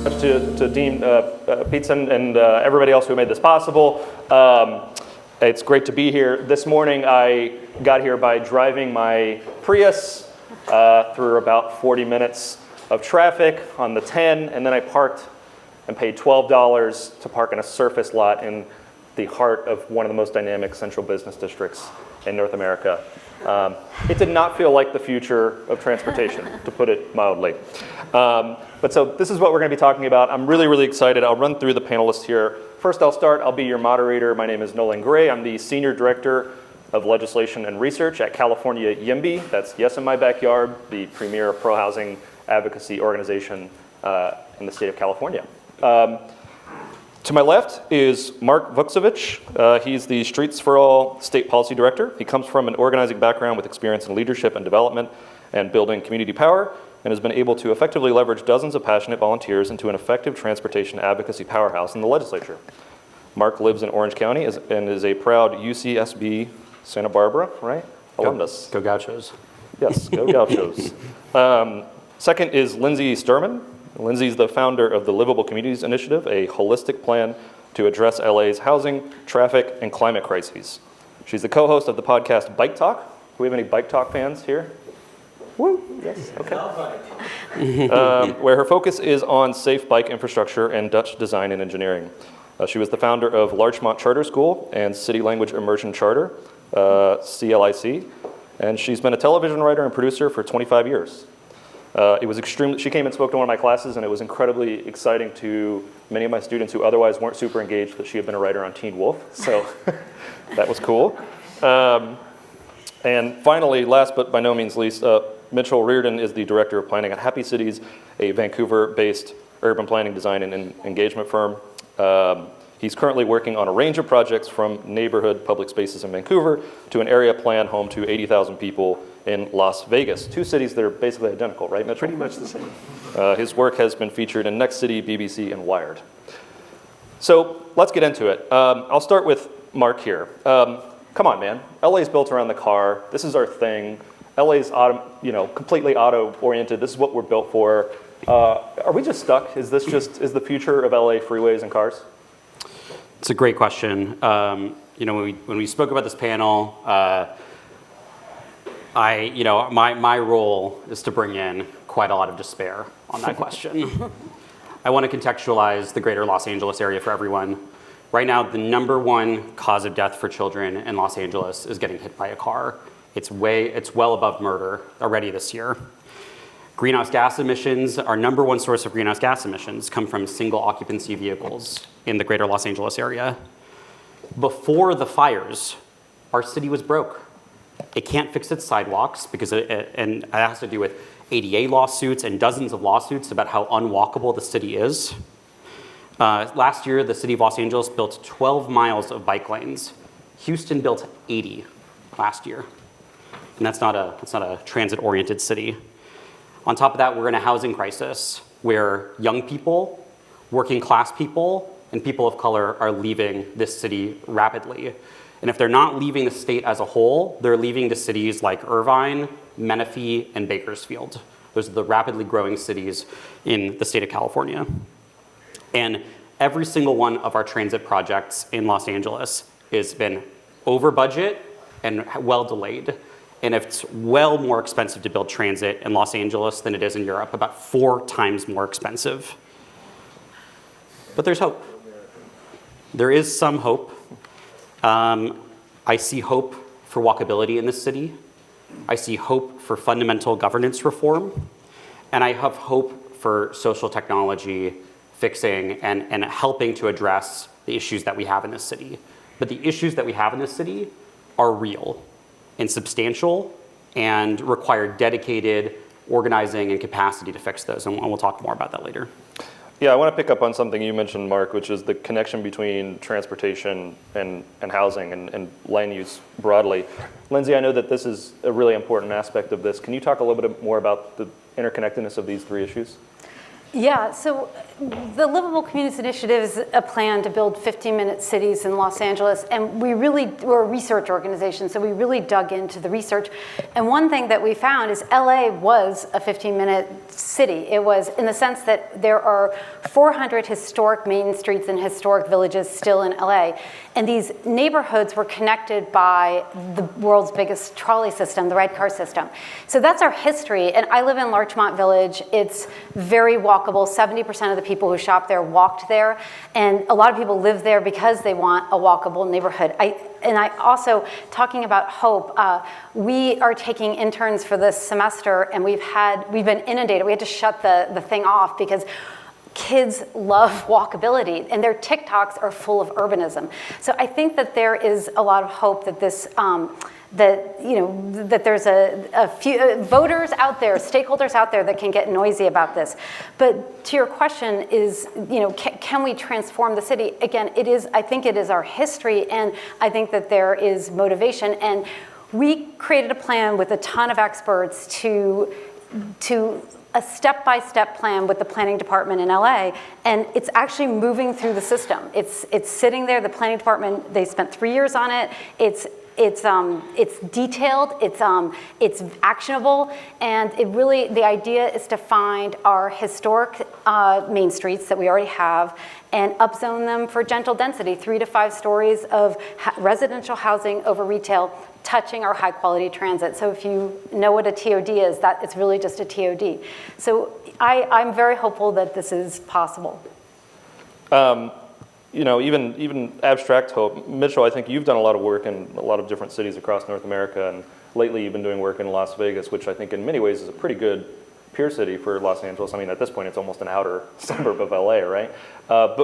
much to Dean Peetson and everybody else who made this possible. It's great to be here. This morning I got here by driving my Prius through about 40 minutes of traffic on the 10, and then I parked and paid $12 to park in a surface lot in the heart of one of the most dynamic central business districts in North America. It did not feel like the future of transportation, to put it mildly. But so this is what we're going to be talking about. I'm really, really excited. I'll run through the panelists here. First, I'll be your moderator. My name is Nolan Gray. I'm the Senior Director of Legislation and Research at California YIMBY. That's Yes in My Backyard, the premier pro-housing advocacy organization in the state of California. To my left is Mark Vukcevic. He's the Streets for All State Policy Director. He comes from an organizing background with experience in leadership and development and building community power, and has been able to effectively leverage dozens of passionate volunteers into an effective transportation advocacy powerhouse in the legislature. Mark lives in Orange County and is a proud UCSB Santa Barbara, right? Alumnus. Go Gauchos. Yes, go Gauchos. Second is Lindsay Sturman. Lindsay's the founder of the Livable Communities Initiative, a holistic plan to address LA's housing, traffic, and climate crises. She's the co-host of the podcast Bike Talk. Do we have any Bike Talk fans here? Woo, yes, okay. Where her focus is on safe bike infrastructure and Dutch design and engineering. She was the founder of Larchmont Charter School and City Language Immersion Charter, CLIC, and she's been a television writer and producer for 25 years. She came and spoke to one of my classes, and it was incredibly exciting to many of my students who otherwise weren't super engaged that she had been a writer on Teen Wolf, so that was cool. And finally, last but by no means least, Mitchell Reardon is the Director of Planning at Happy Cities, a Vancouver-based urban planning design and engagement firm. He's currently working on a range of projects from neighborhood public spaces in Vancouver to an area plan home to 80,000 people in Las Vegas. Two cities that are basically identical, right, Mitchell? Pretty much the same. His work has been featured in Next City, BBC, and Wired. So let's get into it. I'll start with Mark here. Come on, man. LA's built around the car. This is our thing. LA's completely auto-oriented. This is what we're built for. Are we just stuck? Is the future of LA freeways and cars? It's a great question. When we spoke about this panel, my role is to bring in quite a lot of despair on that question. I want to contextualize the greater Los Angeles area for everyone. Right now, the number one cause of death for children in Los Angeles is getting hit by a car. It's well above murder already this year. Greenhouse gas emissions, our number one source of greenhouse gas emissions, come from single occupancy vehicles in the greater Los Angeles area. Before the fires, our city was broke. It can't fix its sidewalks because it has to do with ADA lawsuits and dozens of lawsuits about how unwalkable the city is. Last year, the city of Los Angeles built 12 miles of bike lanes. Houston built 80 last year. And that's not a transit-oriented city. On top of that, we're in a housing crisis where young people, working class people, and people of color are leaving this city rapidly. And if they're not leaving the state as a whole, they're leaving to cities like Irvine, Menifee, and Bakersfield. Those are the rapidly growing cities in the state of California. And every single one of our transit projects in Los Angeles has been over budget and well delayed. And it's well more expensive to build transit in Los Angeles than it is in Europe, about 4 times more expensive. But there's hope. There is some hope. I see hope for walkability in this city. I see hope for fundamental governance reform. And I have hope for social technology fixing and helping to address the issues that we have in this city. But the issues that we have in this city are real and substantial and require dedicated organizing and capacity to fix those. And we'll talk more about that later. Yeah, I want to pick up on something you mentioned, Mark, which is the connection between transportation and housing and land use broadly. Lindsay, I know that this is a really important aspect of this. Can you talk a little bit more about the interconnectedness of these three issues? Yeah, so the Livable Communities Initiative is a plan to build 15-minute cities in Los Angeles, and we're a research organization, so we really dug into the research. And one thing that we found is LA was a 15-minute city. It was in the sense that there are 400 historic main streets and historic villages still in LA, and these neighborhoods were connected by the world's biggest trolley system, the red car system. So that's our history, and I live in Larchmont Village. It's very walkable. 70% of the people who shop there walked there, and a lot of people live there because they want a walkable neighborhood. I also, talking about hope, we are taking interns for this semester, and we've been inundated. We had to shut the thing off because kids love walkability, and their TikToks are full of urbanism. So I think that there is a lot of hope that this, that there's a few voters out there, stakeholders out there that can get noisy about this. But to your question is, can we transform the city? Again, I think it is our history, and I think that there is motivation. And we created a plan with a ton of experts to a step-by-step plan with the planning department in LA, and it's actually moving through the system. It's sitting there. The planning department, they spent 3 years on it. It's detailed, it's actionable, and the idea is to find our historic main streets that we already have and upzone them for gentle density, 3 to 5 stories of residential housing over retail, touching our high quality transit. So if you know what a TOD is, that it's really just a TOD. So I'm very hopeful that this is possible. Even abstract hope. Mitchell, I think you've done a lot of work in a lot of different cities across North America, and lately you've been doing work in Las Vegas, which I think in many ways is a pretty good peer city for Los Angeles. I mean, at this point, it's almost an outer suburb of LA, right?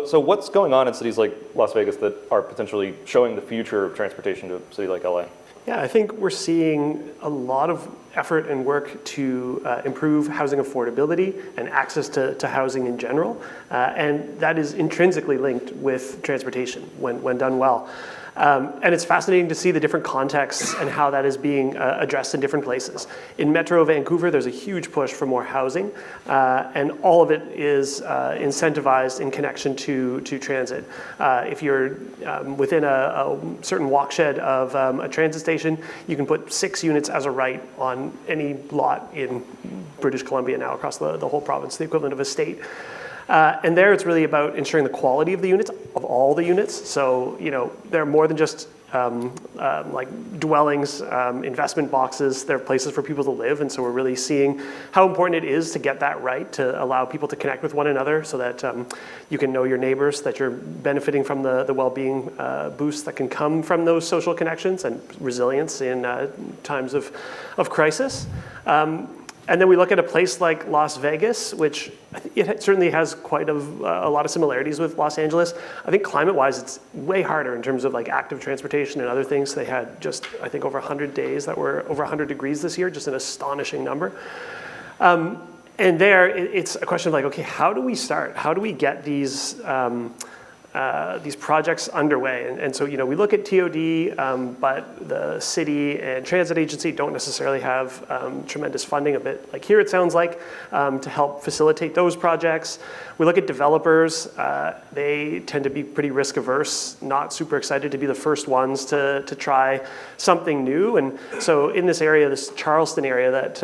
So what's going on in cities like Las Vegas that are potentially showing the future of transportation to a city like LA? Yeah, I think we're seeing a lot of effort and work to improve housing affordability and access to housing in general, and that is intrinsically linked with transportation when done well. And it's fascinating to see the different contexts and how that is being addressed in different places. In Metro Vancouver, there's a huge push for more housing, and all of it is incentivized in connection to transit. If you're within a certain walkshed of a transit station, you can put 6 units as a right on any lot in British Columbia now across the whole province, the equivalent of a state. And there it's really about ensuring the quality of the units, of all the units. So, they're more than just like dwellings, investment boxes. They're places for people to live. And so we're really seeing how important it is to get that right, to allow people to connect with one another so that you can know your neighbors, that you're benefiting from the well-being boosts that can come from those social connections and resilience in times of crisis. And then we look at a place like Las Vegas, which it certainly has quite a lot of similarities with Los Angeles. I think climate-wise, it's way harder in terms of like active transportation and other things. They had just, I think, over 100 days that were over 100 degrees this year, just an astonishing number. And there, it's a question of like, okay, how do we start? How do we get these projects underway? And so, we look at TOD, but the city and transit agency don't necessarily have tremendous funding, a bit like here it sounds like, to help facilitate those projects. We look at developers. They tend to be pretty risk averse, not super excited to be the first ones to try something new. And so in this area, this Charleston area that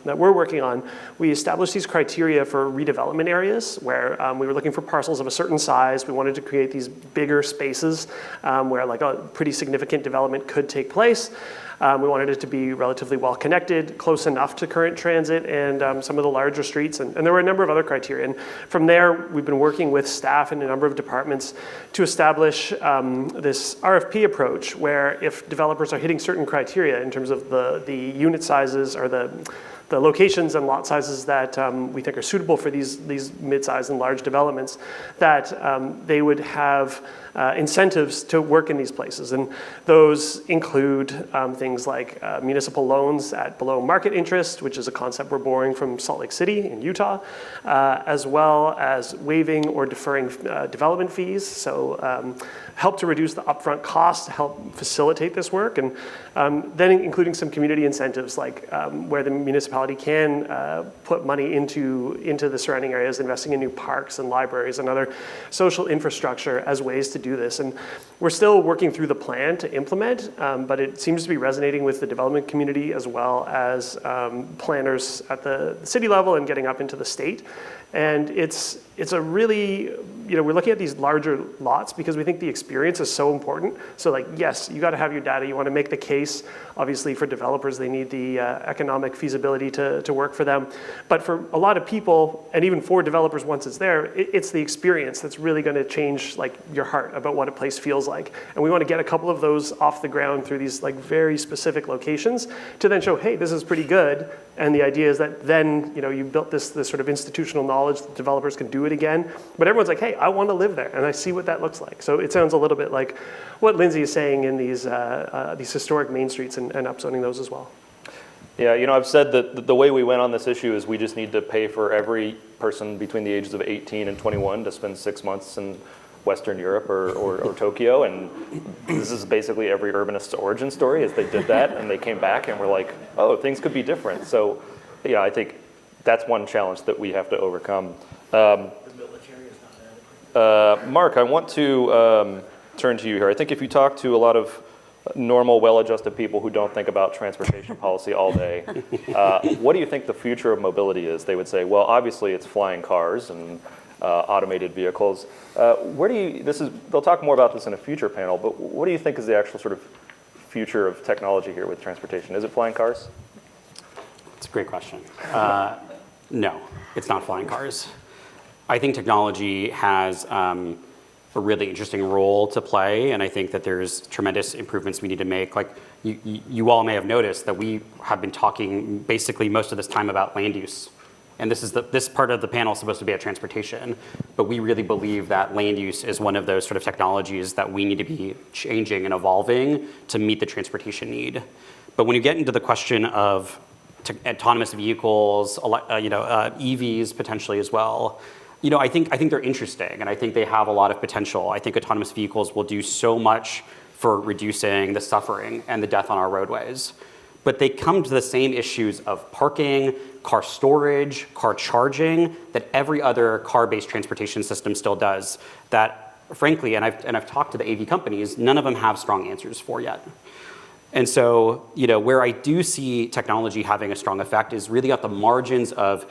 we're working on, we established these criteria for redevelopment areas where we were looking for parcels of a certain size. We wanted to create these bigger spaces where like a pretty significant development could take place. We wanted it to be relatively well connected, close enough to current transit and some of the larger streets. And there were a number of other criteria. And from there, we've been working with staff in a number of departments to establish this RFP approach where if developers are hitting certain criteria in terms of the unit sizes or the locations and lot sizes that we think are suitable for these mid-sized and large developments, that they would have incentives to work in these places. And those include things like municipal loans at below market interest, which is a concept we're borrowing from Salt Lake City in Utah, as well as waiving or deferring development fees. So help to reduce the upfront costs to help facilitate this work. And then including some community incentives like where the municipality can put money into the surrounding areas, investing in new parks and libraries and other social infrastructure as ways to do this. And we're still working through the plan to implement, but it seems to be resonating with the development community as well as planners at the city level and getting up into the state. And it's a really, we're looking at these larger lots because we think the experience is so important. So like, yes, you got to have your data. You want to make the case. Obviously for developers, they need the economic feasibility to work for them. But for a lot of people, and even for developers once it's there, it's the experience that's really going to change like your heart about what a place feels like. And we want to get a couple of those off the ground through these like very specific locations to then show, hey, this is pretty good. And the idea is that then, you built this sort of institutional knowledge that developers can do it again. But everyone's like, hey, I want to live there, and I see what that looks like. So it sounds a little bit like what Lindsay is saying in these historic main streets and upzoning those as well. Yeah, I've said that the way we went on this issue is we just need to pay for every person between the ages of 18 and 21 to spend 6 months in Western Europe or Tokyo, and this is basically every urbanist's origin story is they did that and they came back and were like, oh, things could be different. So, I think that's one challenge that we have to overcome. The military is not adequate. Mark, I want to turn to you here. I think if you talk to a lot of normal, well-adjusted people who don't think about transportation policy all day, what do you think the future of mobility is? They would say, well, obviously it's flying cars and automated vehicles. They'll talk more about this in a future panel, but what do you think is the actual sort of future of technology here with transportation? Is it flying cars? It's a great question. No, it's not flying cars. I think technology has a really interesting role to play, and I think that there's tremendous improvements we need to make. Like you all may have noticed that we have been talking basically most of this time about land use. And this part of the panel is supposed to be about transportation, but we really believe that land use is one of those sort of technologies that we need to be changing and evolving to meet the transportation need. But when you get into the question of autonomous vehicles, EVs potentially as well, I think they're interesting, and I think they have a lot of potential. I think autonomous vehicles will do so much for reducing the suffering and the death on our roadways. But they come to the same issues of parking, car storage, car charging that every other car-based transportation system still does. That, frankly, and I've talked to the AV companies, none of them have strong answers for yet. And so, where I do see technology having a strong effect is really at the margins of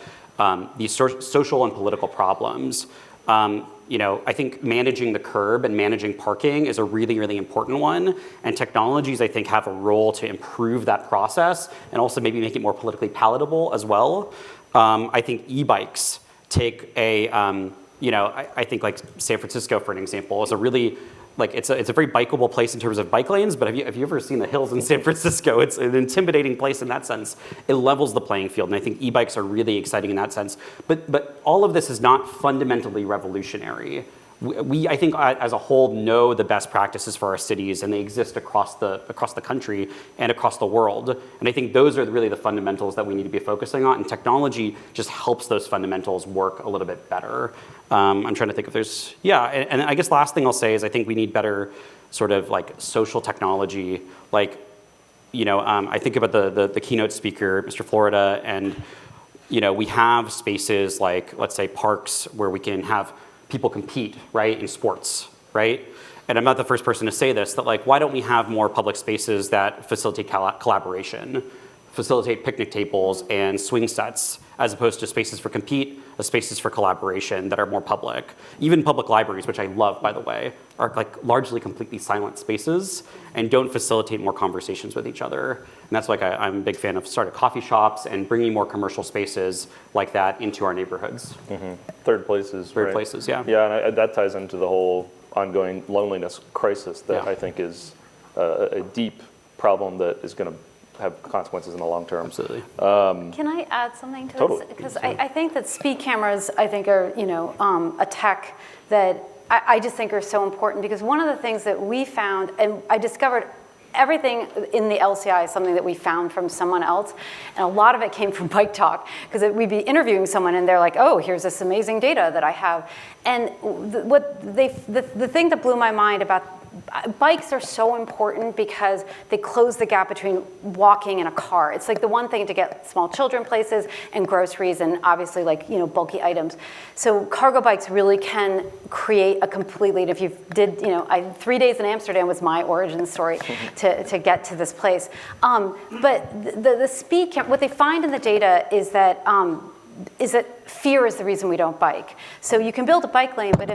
these social and political problems. I think managing the curb and managing parking is a really, really important one. And technologies, I think, have a role to improve that process and also maybe make it more politically palatable as well. I think e-bikes take I think like San Francisco, for an example, is a really, it's a very bikeable place in terms of bike lanes, but have you ever seen the hills in San Francisco? It's an intimidating place in that sense. It levels the playing field, and I think e-bikes are really exciting in that sense. But all of this is not fundamentally revolutionary. We, I think, as a whole, know the best practices for our cities, and they exist across the country and across the world. And I think those are really the fundamentals that we need to be focusing on, and technology just helps those fundamentals work a little bit better. I'm trying to think if there's, and I guess last thing I'll say is I think we need better sort of like social technology. I think about the keynote speaker, Mr. Florida, and we have spaces like, let's say, parks where we can have people compete, right, in sports, right? And I'm not the first person to say this, that why don't we have more public spaces that facilitate collaboration, facilitate picnic tables and swing sets, as opposed to spaces for compete, spaces for collaboration that are more public. Even public libraries, which I love, by the way, are largely completely silent spaces and don't facilitate more conversations with each other. And that's I'm a big fan of starting coffee shops and bringing more commercial spaces like that into our neighborhoods. Mm-hmm. Third places, yeah. Yeah, and that ties into the whole ongoing loneliness crisis that I think is a deep problem that is going to have consequences in the long term. Absolutely. Can I add something to this? Because I think that speed cameras, I think, are a tech that I just think are so important, because one of the things that we found, and I discovered everything in the LCI is something that we found from someone else, and a lot of it came from Bike Talk, because we'd be interviewing someone and they're like, oh, here's this amazing data that I have. And the thing that blew my mind about bikes are so important because they close the gap between walking and a car. It's like the one thing to get small children places and groceries and obviously like, bulky items. So cargo bikes really can create a completely, if you did, 3 days in Amsterdam was my origin story to get to this place. But the speed camp, what they find in the data is that fear is the reason we don't bike. So you can build a bike lane, but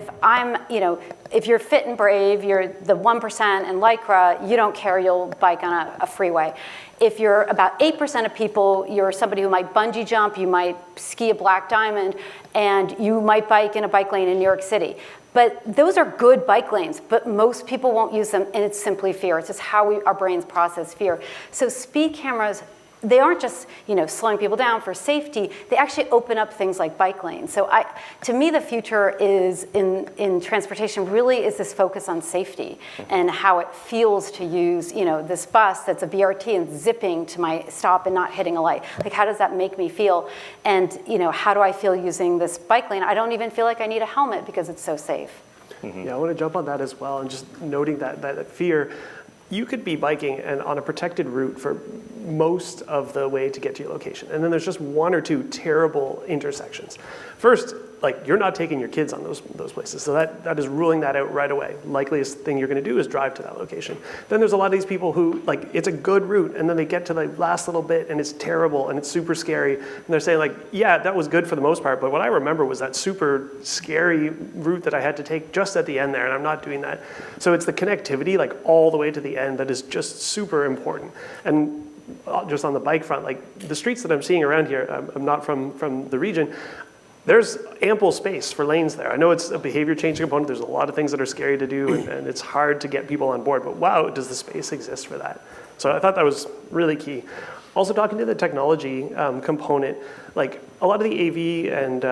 if you're fit and brave, you're the 1% and Lycra, you don't care, you'll bike on a freeway. If you're about 8% of people, you're somebody who might bungee jump, you might ski a black diamond, and you might bike in a bike lane in New York City. But those are good bike lanes, but most people won't use them, and it's simply fear. It's just how our brains process fear. So speed cameras, they aren't just slowing people down for safety. They actually open up things like bike lanes. So to me, the future is in transportation really is this focus on safety and how it feels to use this bus that's a BRT and zipping to my stop and not hitting a light. Like, how does that make me feel? And how do I feel using this bike lane? I don't even feel like I need a helmet because it's so safe. Yeah, I want to jump on that as well, and just noting that fear. You could be biking and on a protected route for most of the way to get to your location. And then there's just one or two terrible intersections. First, you're not taking your kids on those places. So that is ruling that out right away. Likeliest thing you're going to do is drive to that location. Then there's a lot of these people who, it's a good route, and then they get to the last little bit, and it's terrible, and it's super scary. And they're saying, yeah, that was good for the most part, but what I remember was that super scary route that I had to take just at the end there, and I'm not doing that. So it's the connectivity, all the way to the end, that is just super important. And just on the bike front, the streets that I'm seeing around here, I'm not from the region, there's ample space for lanes there. I know it's a behavior change component. There's a lot of things that are scary to do, and it's hard to get people on board, but wow, does the space exist for that? So I thought that was really key. Also, talking to the technology component, a lot of the AV and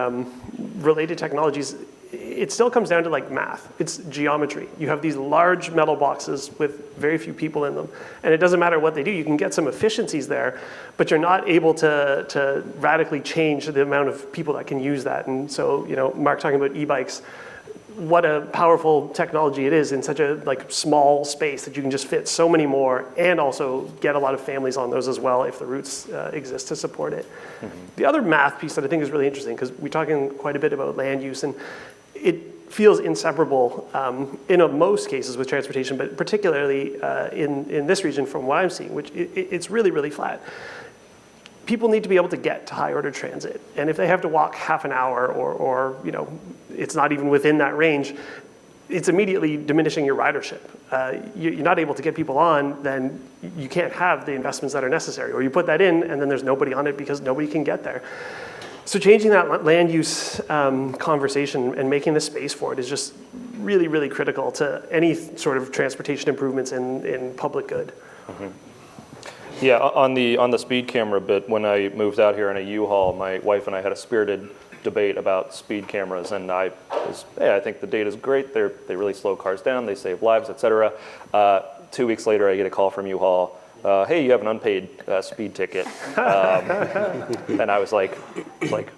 related technologies, it still comes down to math. It's geometry. You have these large metal boxes with very few people in them, and it doesn't matter what they do. You can get some efficiencies there, but you're not able to radically change the amount of people that can use that. And so, Mark talking about e-bikes, what a powerful technology it is in such a small space that you can just fit so many more, and also get a lot of families on those as well if the routes exist to support it. Mm-hmm. The other math piece that I think is really interesting, because we're talking quite a bit about land use, and it feels inseparable in most cases with transportation, but particularly in this region from what I'm seeing, which it's really, really flat. People need to be able to get to high order transit. And if they have to walk half an hour or it's not even within that range, it's immediately diminishing your ridership. You're not able to get people on, then you can't have the investments that are necessary. Or you put that in and then there's nobody on it because nobody can get there. So changing that land use conversation and making the space for it is just really, really critical to any sort of transportation improvements in public good. Mm-hmm. Yeah, on the speed camera bit, when I moved out here in a U-Haul, my wife and I had a spirited debate about speed cameras, and I think the data's great. They really slow cars down, they save lives, et cetera. 2 weeks later, I get a call from U-Haul. Hey, you have an unpaid speed ticket. And I was like,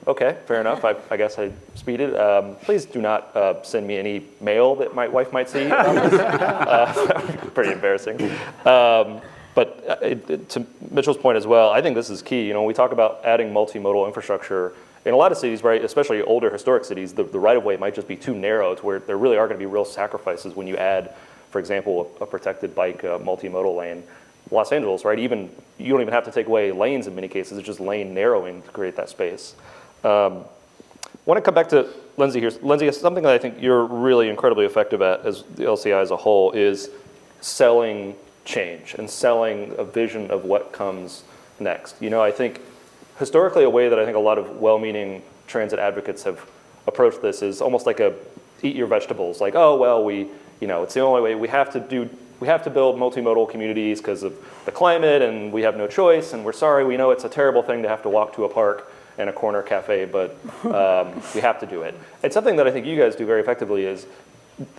okay, fair enough. I guess I speeded. Please do not send me any mail that my wife might see. Pretty embarrassing. But to Mitchell's point as well, I think this is key. We talk about adding multimodal infrastructure. In a lot of cities, right, especially older historic cities, the right-of-way might just be too narrow to where there really are going to be real sacrifices when you add, for example, a protected bike multimodal lane. Los Angeles, right, you don't even have to take away lanes in many cases. It's just lane narrowing to create that space. I want to come back to Lindsay here. Lindsay, something that I think you're really incredibly effective at as the LCI as a whole is selling change and selling a vision of what comes next. I think historically a way that I think a lot of well-meaning transit advocates have approached this is almost like a eat your vegetables, it's the only way. We have to build multimodal communities because of the climate, and we have no choice, and we're sorry, we know it's a terrible thing to have to walk to a park and a corner cafe, but we have to do it. And something that I think you guys do very effectively is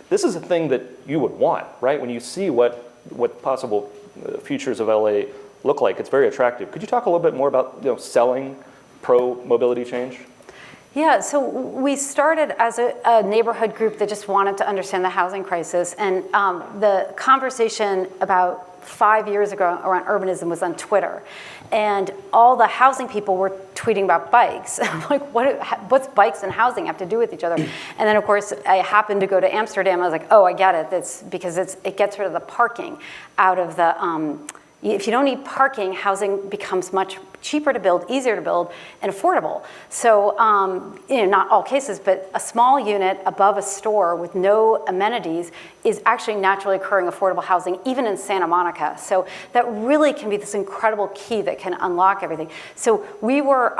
this is a thing that you would want, right? When you see what possible futures of LA look like, it's very attractive. Could you talk a little bit more about selling pro-mobility change? Yeah, so we started as a neighborhood group that just wanted to understand the housing crisis. And the conversation about 5 years ago around urbanism was on Twitter. And all the housing people were tweeting about bikes. I'm like, what's bikes and housing have to do with each other? And then, of course, I happened to go to Amsterdam. I was like, oh, I get it. That's because it gets rid of the parking out of the if you don't need parking, housing becomes much cheaper to build, easier to build, and affordable. So, not all cases, but a small unit above a store with no amenities is actually naturally occurring affordable housing, even in Santa Monica. So that really can be this incredible key that can unlock everything. So we were,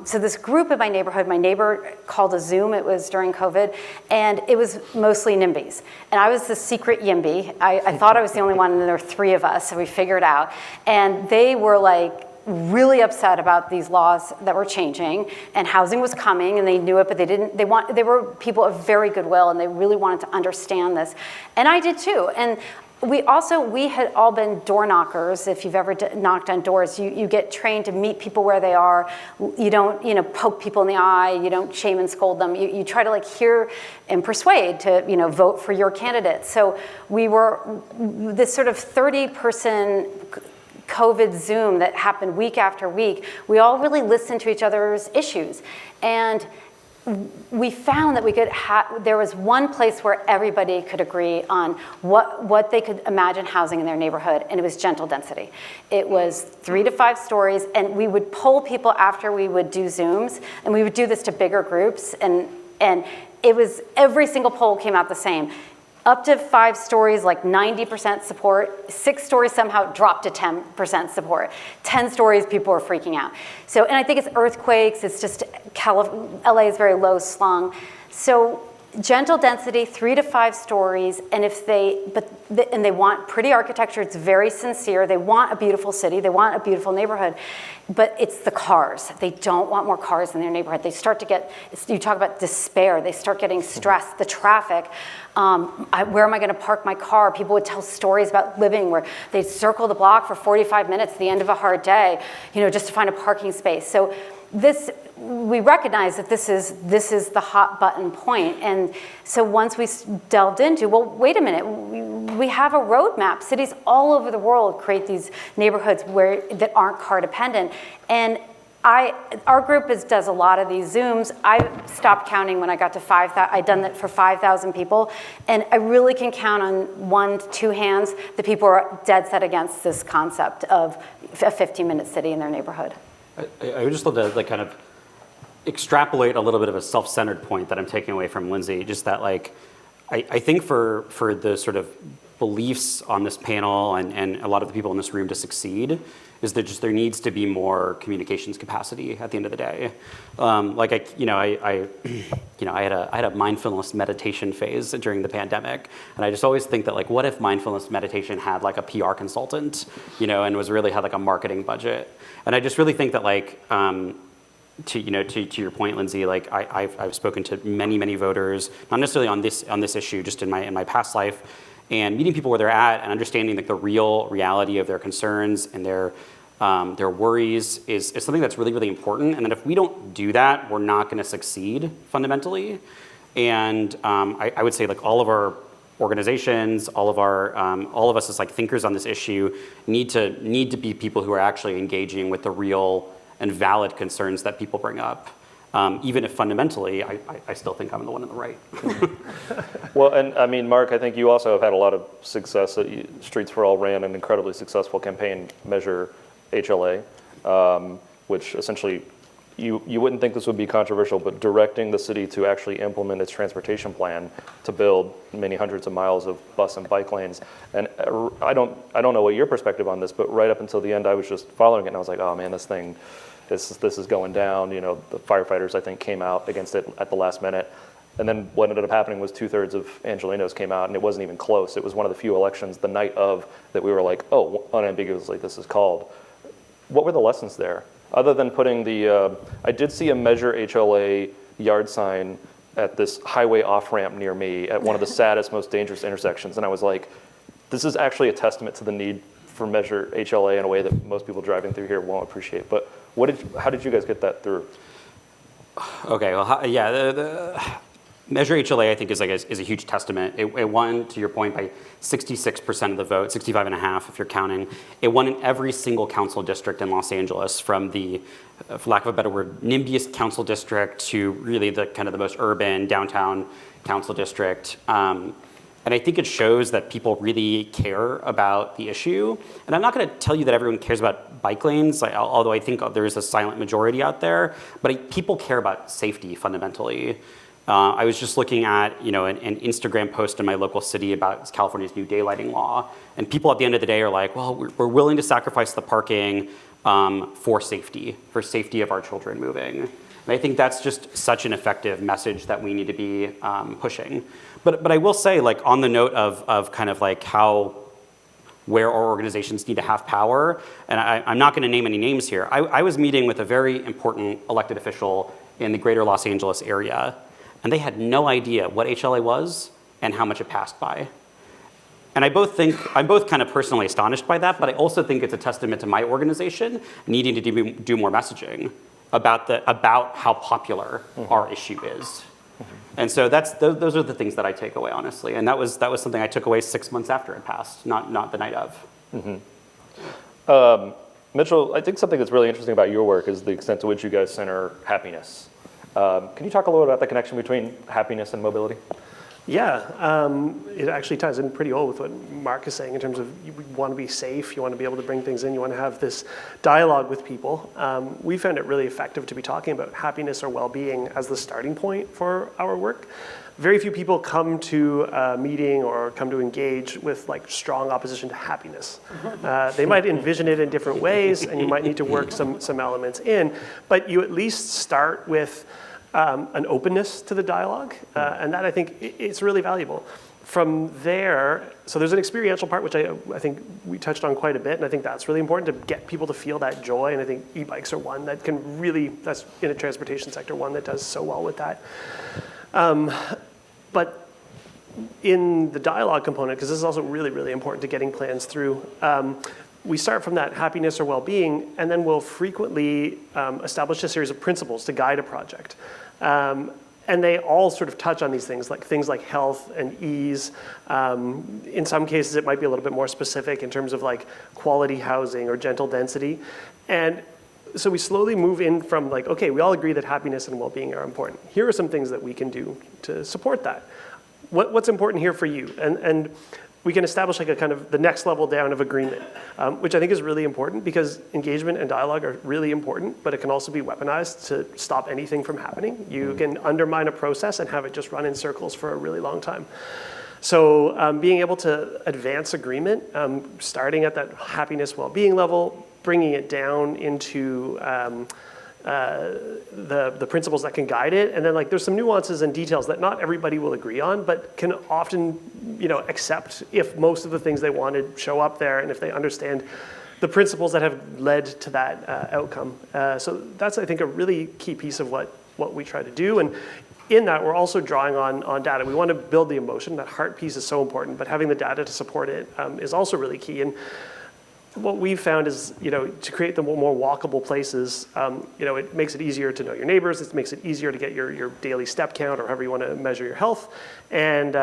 so this group in my neighborhood, my neighbor called a Zoom, it was during COVID, and it was mostly NIMBYs. And I was the secret YIMBY. I thought I was the only one, and there were 3 of us, so we figured out. And they were like, really upset about these laws that were changing, and housing was coming, and they knew it, but they were people of very goodwill, and they really wanted to understand this. And I did too. And we had all been door knockers. If you've ever knocked on doors, you get trained to meet people where they are. You don't, poke people in the eye. You don't shame and scold them. You try to hear and persuade to, vote for your candidate. So we were this sort of 30-person COVID Zoom that happened week after week. We all really listened to each other's issues. And we found that there was one place where everybody could agree on what they could imagine housing in their neighborhood, and it was gentle density. It was 3 to 5 stories, and we would poll people after we would do Zooms, and we would do this to bigger groups, and it was, every single poll came out the same. Up to 5 stories, 90% support. 6 stories somehow dropped to 10% support. 10 stories, people were freaking out. So, and I think it's earthquakes, it's just, LA is very low slung. So gentle density, 3 to 5 stories, and and they want pretty architecture, it's very sincere, they want a beautiful city, they want a beautiful neighborhood, but it's the cars. They don't want more cars in their neighborhood. They start to get, you talk about despair, they start getting stressed, the traffic, where am I gonna park my car? People would tell stories about living where they'd circle the block for 45 minutes at the end of a hard day, just to find a parking space. So we recognize that this is the hot button point. And so once we delved into, well, wait a minute, we have a roadmap. Cities all over the world create these neighborhoods that aren't car dependent. And our group does a lot of these Zooms. I stopped counting when I got to 5,000. I'd done that for 5,000 people. And I really can count on 1 to 2 hands the people who are dead set against this concept of a 15-minute city in their neighborhood. I would just love to kind of extrapolate a little bit of a self-centered point that I'm taking away from Lindsay, just that I think for the sort of beliefs on this panel and a lot of the people in this room to succeed is that just there needs to be more communications capacity at the end of the day. I had a mindfulness meditation phase during the pandemic, and I just always think that what if mindfulness meditation had a PR consultant, and had a marketing budget, and I just really think that to your point, Lindsay, I've spoken to many voters, not necessarily on this issue, just in my past life, and meeting people where they're at and understanding the real reality of their concerns and their worries is something that's really, really important. And that if we don't do that, we're not going to succeed fundamentally. And I would say all of our organizations, all of us as thinkers on this issue need to be people who are actually engaging with the real and valid concerns that people bring up. Even if fundamentally, I still think I'm the one on the right. Well, and I mean, Mark, I think you also have had a lot of success. Streets for All ran an incredibly successful campaign, Measure HLA, which essentially, you wouldn't think this would be controversial, but directing the city to actually implement its transportation plan to build many hundreds of miles of bus and bike lanes. And I don't know what your perspective on this, but right up until the end, I was just following it, and I was like, oh man, this is going down. The firefighters, I think, came out against it at the last minute. And then what ended up happening was 2/3 of Angelenos came out, and it wasn't even close. It was one of the few elections the night of that we were like, oh, unambiguously, this is called. What were the lessons there? Other than putting I did see a Measure HLA yard sign at this highway off-ramp near me at one of the saddest, most dangerous intersections. And I was like, this is actually a testament to the need for Measure HLA in a way that most people driving through here won't appreciate. But how did you guys get that through? Okay, well, yeah, the Measure HLA, I think, is a huge testament. It won, to your point, by 66% of the vote, 65.5% if you're counting. It won in every single council district in Los Angeles, from the, for lack of a better word, NIMBYist council district to really the kind of the most urban downtown council district. And I think it shows that people really care about the issue. And I'm not going to tell you that everyone cares about bike lanes, although I think there is a silent majority out there. But people care about safety fundamentally. I was just looking at an Instagram post in my local city about California's new daylighting law. And people at the end of the day are like, well, we're willing to sacrifice the parking for safety of our children moving. And I think that's just such an effective message that we need to be pushing. But I will say, like, on the note of kind of like where our organizations need to have power, and I'm not going to name any names here. I was meeting with a very important elected official in the greater Los Angeles area, and they had no idea what HLA was and how much it passed by. And I'm both kind of personally astonished by that, but I also think it's a testament to my organization needing to do more messaging about how popular our issue is. And so those are the things that I take away, honestly. And that was something I took away 6 months after it passed, not the night of. Mitchell, I think something that's really interesting about your work is the extent to which you guys center happiness. Can you talk a little bit about the connection between happiness and mobility? Yeah, it actually ties in pretty well with what Mark is saying in terms of you want to be safe, you want to be able to bring things in, you want to have this dialogue with people. We found it really effective to be talking about happiness or well-being as the starting point for our work. Very few people come to a meeting or come to engage with like strong opposition to happiness. They might envision it in different ways, and you might need to work some elements in, but you at least start with an openness to the dialogue, and that I think it's really valuable. From there, so there's an experiential part, which I think we touched on quite a bit, and I think that's really important to get people to feel that joy, and I think e-bikes are one that can really, that's in a transportation sector, one that does so well with that. But in the dialogue component, because this is also really, really important to getting plans through, we start from that happiness or well-being, and then we'll frequently establish a series of principles to guide a project. And they all sort of touch on these things like health and ease. In some cases, it might be a little bit more specific in terms of like quality housing or gentle density. And so we slowly move in from like, okay, we all agree that happiness and well-being are important. Here are some things that we can do to support that. What's important here for you? And we can establish like a kind of the next level down of agreement, which I think is really important because engagement and dialogue are really important, but it can also be weaponized to stop anything from happening. You can undermine a process and have it just run in circles for a really long time. So being able to advance agreement, starting at that happiness, well-being level, bringing it down into the principles that can guide it, and then like there's some nuances and details that not everybody will agree on, but can often accept if most of the things they wanted show up there, and if they understand the principles that have led to that outcome. So that's I think a really key piece of what we try to do, and in that we're also drawing on data. We want to build the emotion. That heart piece is so important, but having the data to support it is also really key. And what we've found is, to create the more walkable places, it makes it easier to know your neighbors. It makes it easier to get your daily step count or however you want to measure your health. And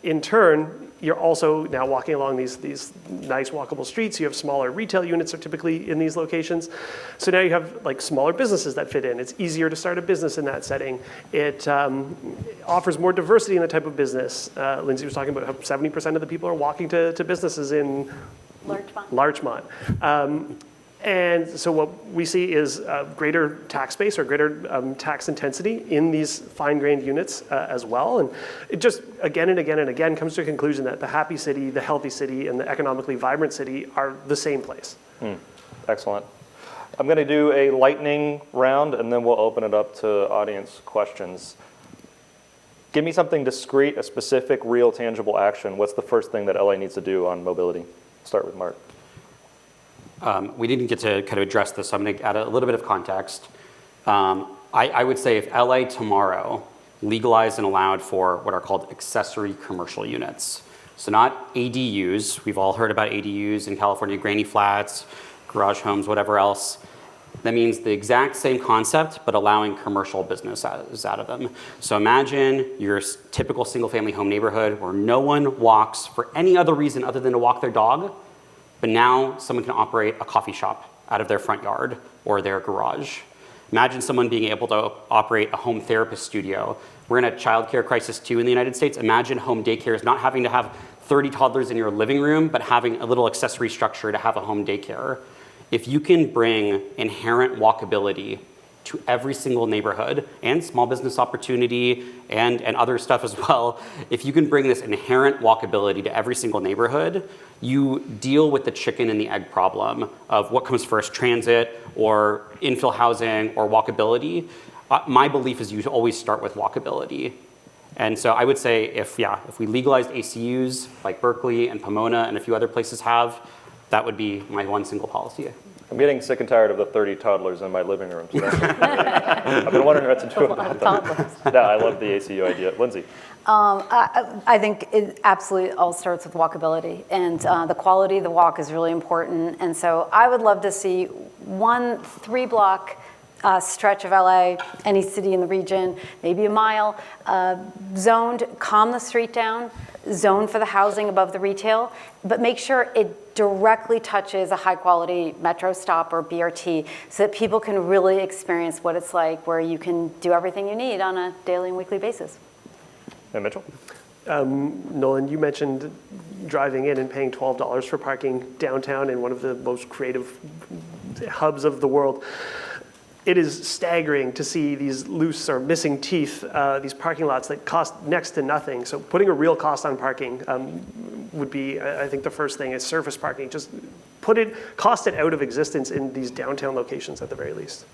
in turn, you're also now walking along these nice walkable streets. You have smaller retail units are typically in these locations. So now you have like smaller businesses that fit in. It's easier to start a business in that setting. It offers more diversity in the type of business. Lindsay was talking about how 70% of the people are walking to businesses in Larchmont. And so what we see is greater tax base or greater tax intensity in these fine-grained units as well. And it just again and again and again comes to a conclusion that the happy city, the healthy city, and the economically vibrant city are the same place. Excellent. I'm going to do a lightning round, and then we'll open it up to audience questions. Give me something discrete, a specific, real, tangible action. What's the first thing that LA needs to do on mobility? Start with Mark. We didn't get to kind of address this, so I'm going to add a little bit of context. I would say if LA tomorrow legalized and allowed for what are called accessory commercial units. So not ADUs. We've all heard about ADUs in California, granny flats, garage homes, whatever else. That means the exact same concept, but allowing commercial business out of them. So imagine your typical single-family home neighborhood where no one walks for any other reason other than to walk their dog, but now someone can operate a coffee shop out of their front yard or their garage. Imagine someone being able to operate a home therapist studio. We're in a childcare crisis too in the United States. Imagine home daycares not having to have 30 toddlers in your living room, but having a little accessory structure to have a home daycare. If you can bring inherent walkability to every single neighborhood and small business opportunity and other stuff as well, if you can bring this inherent walkability to every single neighborhood, you deal with the chicken and the egg problem of what comes first, transit or infill housing or walkability. My belief is you always start with walkability. And so I would say if we legalized ACUs like Berkeley and Pomona and a few other places have, that would be my one single policy. I'm getting sick and tired of the 30 toddlers in my living room. So I've been wondering what to do about them. Yeah, I love the ACU idea. Lindsay. I think it absolutely all starts with walkability, and the quality of the walk is really important. And so I would love to see 1 3-block stretch of LA, any city in the region, maybe a mile, zoned, calm the street down, zone for the housing above the retail, but make sure it directly touches a high-quality metro stop or BRT so that people can really experience what it's like where you can do everything you need on a daily and weekly basis. And Mitchell? Nolan, you mentioned driving in and paying $12 for parking downtown in one of the most creative hubs of the world. It is staggering to see these loose or missing teeth, these parking lots that cost next to nothing. So putting a real cost on parking would be, I think the first thing is surface parking. Just cost it out of existence in these downtown locations at the very least.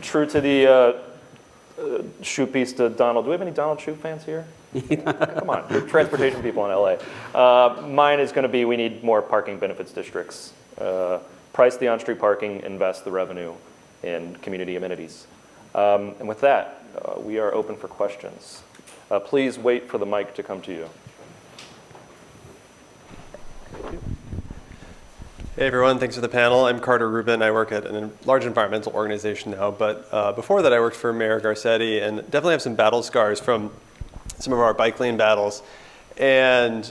True to the shoe piece to Donald. Do we have any Donald Shoe fans here? Come on, we're transportation people in LA. Mine is going to be we need more parking benefits districts. Price the on-street parking, invest the revenue in community amenities. And with that, we are open for questions. Please wait for the mic to come to you. Hey everyone, thanks for the panel. I'm Carter Rubin. I work at a large environmental organization now, but before that I worked for Mayor Garcetti and definitely have some battle scars from some of our bike lane battles. And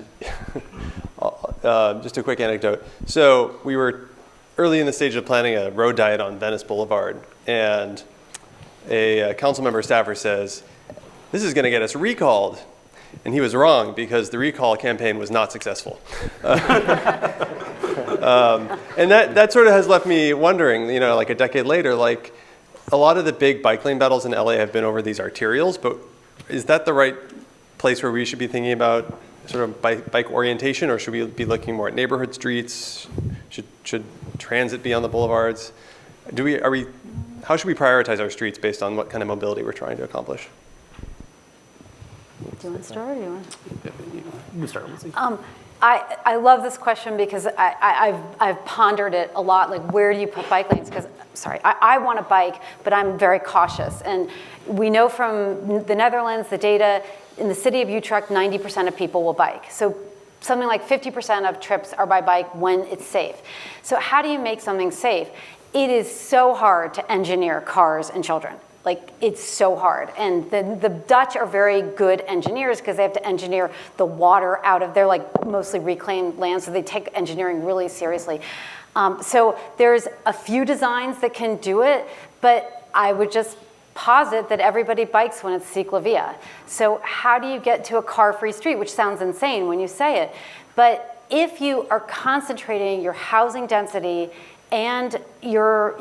just a quick anecdote. So we were early in the stage of planning a road diet on Venice Boulevard, and a council member staffer says, "This is going to get us recalled." And he was wrong because the recall campaign was not successful. And that sort of has left me wondering, like a decade later, like a lot of the big bike lane battles in LA have been over these arterials, but is that the right place where we should be thinking about sort of bike orientation, or should we be looking more at neighborhood streets? Should transit be on the boulevards? How should we prioritize our streets based on what kind of mobility we're trying to accomplish? Do you want to start, or do you want to? You start, Lindsay. I love this question because I've pondered it a lot, like where do you put bike lanes? Because, I want a bike, but I'm very cautious. And we know from the Netherlands, the data, in the city of Utrecht, 90% of people will bike. So something like 50% of trips are by bike when it's safe. So how do you make something safe? It is so hard to engineer cars and children. Like, it's so hard. And the Dutch are very good engineers because they have to engineer the water out of their, mostly reclaimed land, so they take engineering really seriously. So there's a few designs that can do it, but I would just posit that everybody bikes when it's ciclovia. So how do you get to a car-free street, which sounds insane when you say it, but if you are concentrating your housing density and your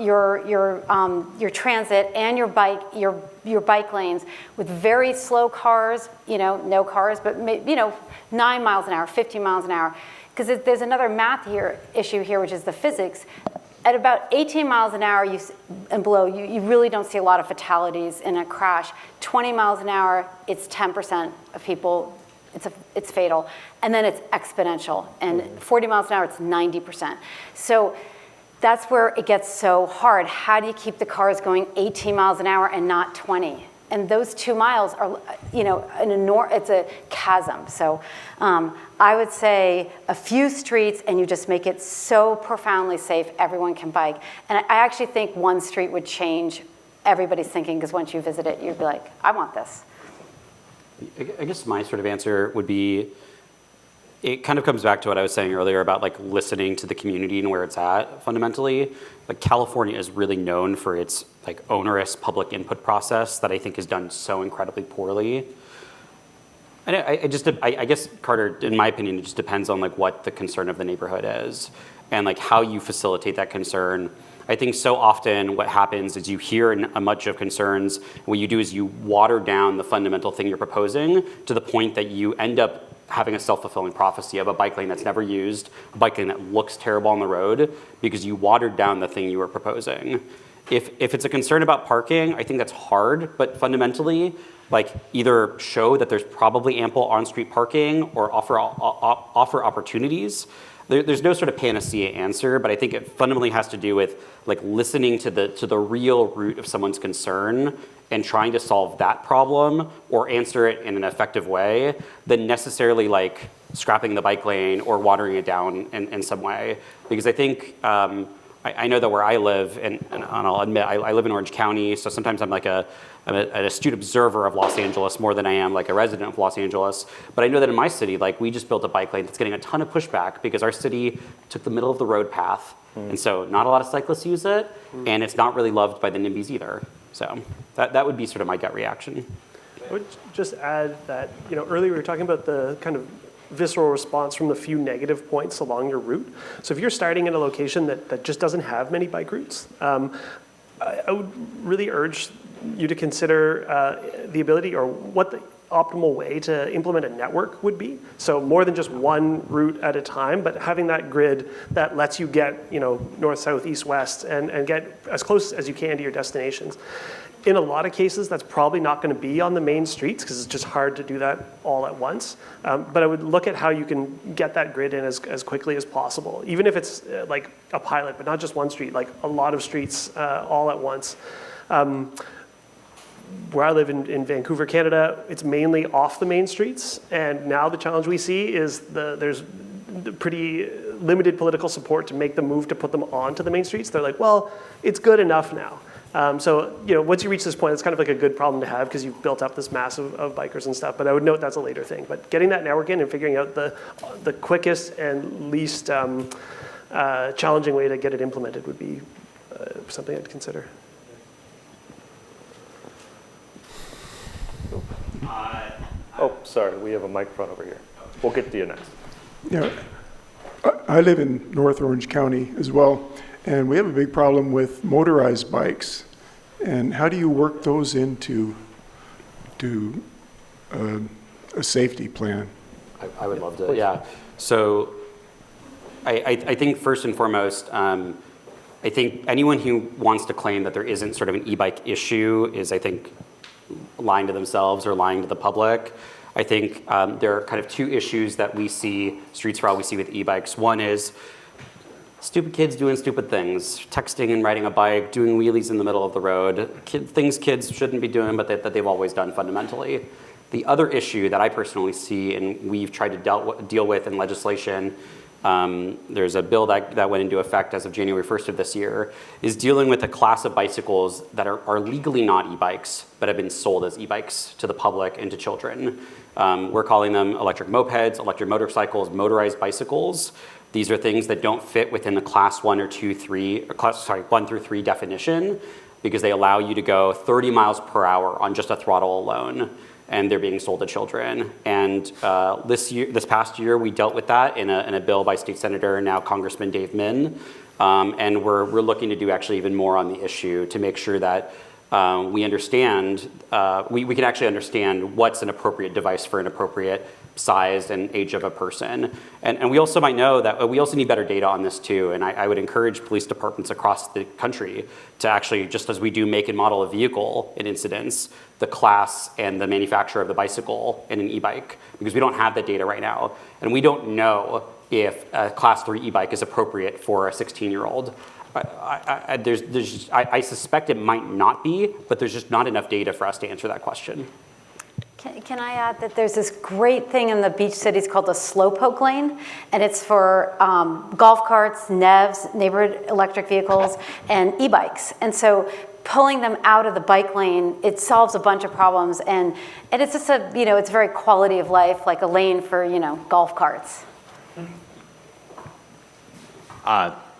transit and your bike lanes with very slow cars, no cars, but 9 miles an hour, 15 miles an hour, because there's another math issue here, which is the physics. At about 18 miles an hour and below, you really don't see a lot of fatalities in a crash. 20 miles an hour, it's 10% of people, it's fatal. And then it's exponential. And 40 miles an hour, it's 90%. So that's where it gets so hard. How do you keep the cars going 18 miles an hour and not 20? And those 2 miles are, it's a chasm. So I would say a few streets, and you just make it so profoundly safe, everyone can bike. And I actually think one street would change everybody's thinking, because once you visit it, you'd be like, I want this. I guess my sort of answer would be, it kind of comes back to what I was saying earlier about like listening to the community and where it's at fundamentally. Like California is really known for its like onerous public input process that I think is done so incredibly poorly. And I guess, Carter, in my opinion, it just depends on like what the concern of the neighborhood is and like how you facilitate that concern. I think so often what happens is you hear a bunch of concerns. What you do is you water down the fundamental thing you're proposing to the point that you end up having a self-fulfilling prophecy of a bike lane that's never used, a bike lane that looks terrible on the road because you watered down the thing you were proposing. If it's a concern about parking, I think that's hard, but fundamentally, like either show that there's probably ample on-street parking or offer opportunities. There's no sort of panacea answer, but I think it fundamentally has to do with like listening to the real root of someone's concern and trying to solve that problem or answer it in an effective way than necessarily like scrapping the bike lane or watering it down in some way. Because I think, I know that where I live, and I'll admit, I live in Orange County, so sometimes I'm an astute observer of Los Angeles more than I am like a resident of Los Angeles. But I know that in my city, like we just built a bike lane that's getting a ton of pushback because our city took the middle of the road path. And so not a lot of cyclists use it, and it's not really loved by the NIMBYs either. So that would be sort of my gut reaction. I would just add that, earlier we were talking about the kind of visceral response from the few negative points along your route. So if you're starting in a location that just doesn't have many bike routes, I would really urge you to consider the ability or what the optimal way to implement a network would be. So more than just one route at a time, but having that grid that lets you get north, south, east, west, and get as close as you can to your destinations. In a lot of cases, that's probably not going to be on the main streets because it's just hard to do that all at once. But I would look at how you can get that grid in as quickly as possible, even if it's like a pilot, but not just one street, like a lot of streets all at once. Where I live in Vancouver, Canada, it's mainly off the main streets. And now the challenge we see is there's pretty limited political support to make the move to put them onto the main streets. They're like, well, it's good enough now. So once you reach this point, it's kind of like a good problem to have because you've built up this mass of bikers and stuff. But I would note that's a later thing. But getting that network in and figuring out the quickest and least challenging way to get it implemented would be something I'd consider. Oh, sorry, we have a microphone over here. We'll get to you next. Yeah, I live in North Orange County as well, and we have a big problem with motorized bikes. And how do you work those into a safety plan? I would love to, yeah. So I think first and foremost, I think anyone who wants to claim that there isn't sort of an e-bike issue is, I think, lying to themselves or lying to the public. I think there are kind of two issues that we see, Streets for All we see with e-bikes. One is stupid kids doing stupid things, texting and riding a bike, doing wheelies in the middle of the road, things kids shouldn't be doing but that they've always done fundamentally. The other issue that I personally see and we've tried to deal with in legislation, there's a bill that went into effect as of January 1st of this year, is dealing with a class of bicycles that are legally not e-bikes, but have been sold as e-bikes to the public and to children. We're calling them electric mopeds, electric motorcycles, motorized bicycles. These are things that don't fit within the class 1 through 3 definition because they allow you to go 30 miles per hour on just a throttle alone. And they're being sold to children. And this past year, we dealt with that in a bill by State Senator and now Congressman Dave Min. And we're looking to do actually even more on the issue to make sure that we understand, we can actually understand what's an appropriate device for an appropriate size and age of a person. And we also might know that we also need better data on this too. And I would encourage police departments across the country to actually, just as we do make and model a vehicle in incidents, the class and the manufacturer of the bicycle in an e-bike, because we don't have that data right now. And we don't know if a class 3 e-bike is appropriate for a 16-year-old. I suspect it might not be, but there's just not enough data for us to answer that question. Can I add that there's this great thing in the beach cities called the slowpoke lane, and it's for golf carts, NEVs, neighborhood electric vehicles, and e-bikes. And so pulling them out of the bike lane, it solves a bunch of problems, and it's just it's very quality of life, like a lane for, golf carts.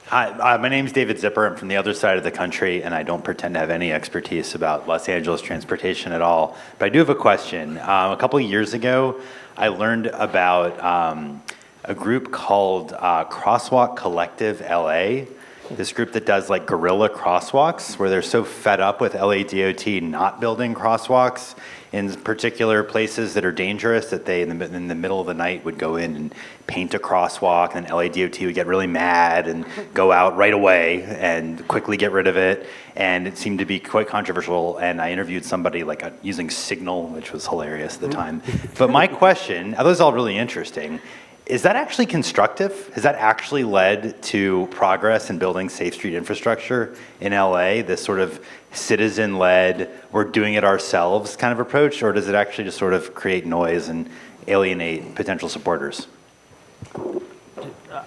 Hi, my name's David Zipper. I'm from the other side of the country, and I don't pretend to have any expertise about Los Angeles transportation at all. But I do have a question. A couple of years ago, I learned about a group called Crosswalk Collective LA. This group that does like guerrilla crosswalks, where they're so fed up with LA DOT not building crosswalks in particular places that are dangerous that they, in the middle of the night, would go in and paint a crosswalk, and LA DOT would get really mad and go out right away and quickly get rid of it. And it seemed to be quite controversial. And I interviewed somebody using Signal, which was hilarious at the time. But my question, that was all really interesting. Is that actually constructive? Has that actually led to progress in building safe street infrastructure in LA, this sort of citizen-led, we're doing it ourselves kind of approach, or does it actually just sort of create noise and alienate potential supporters?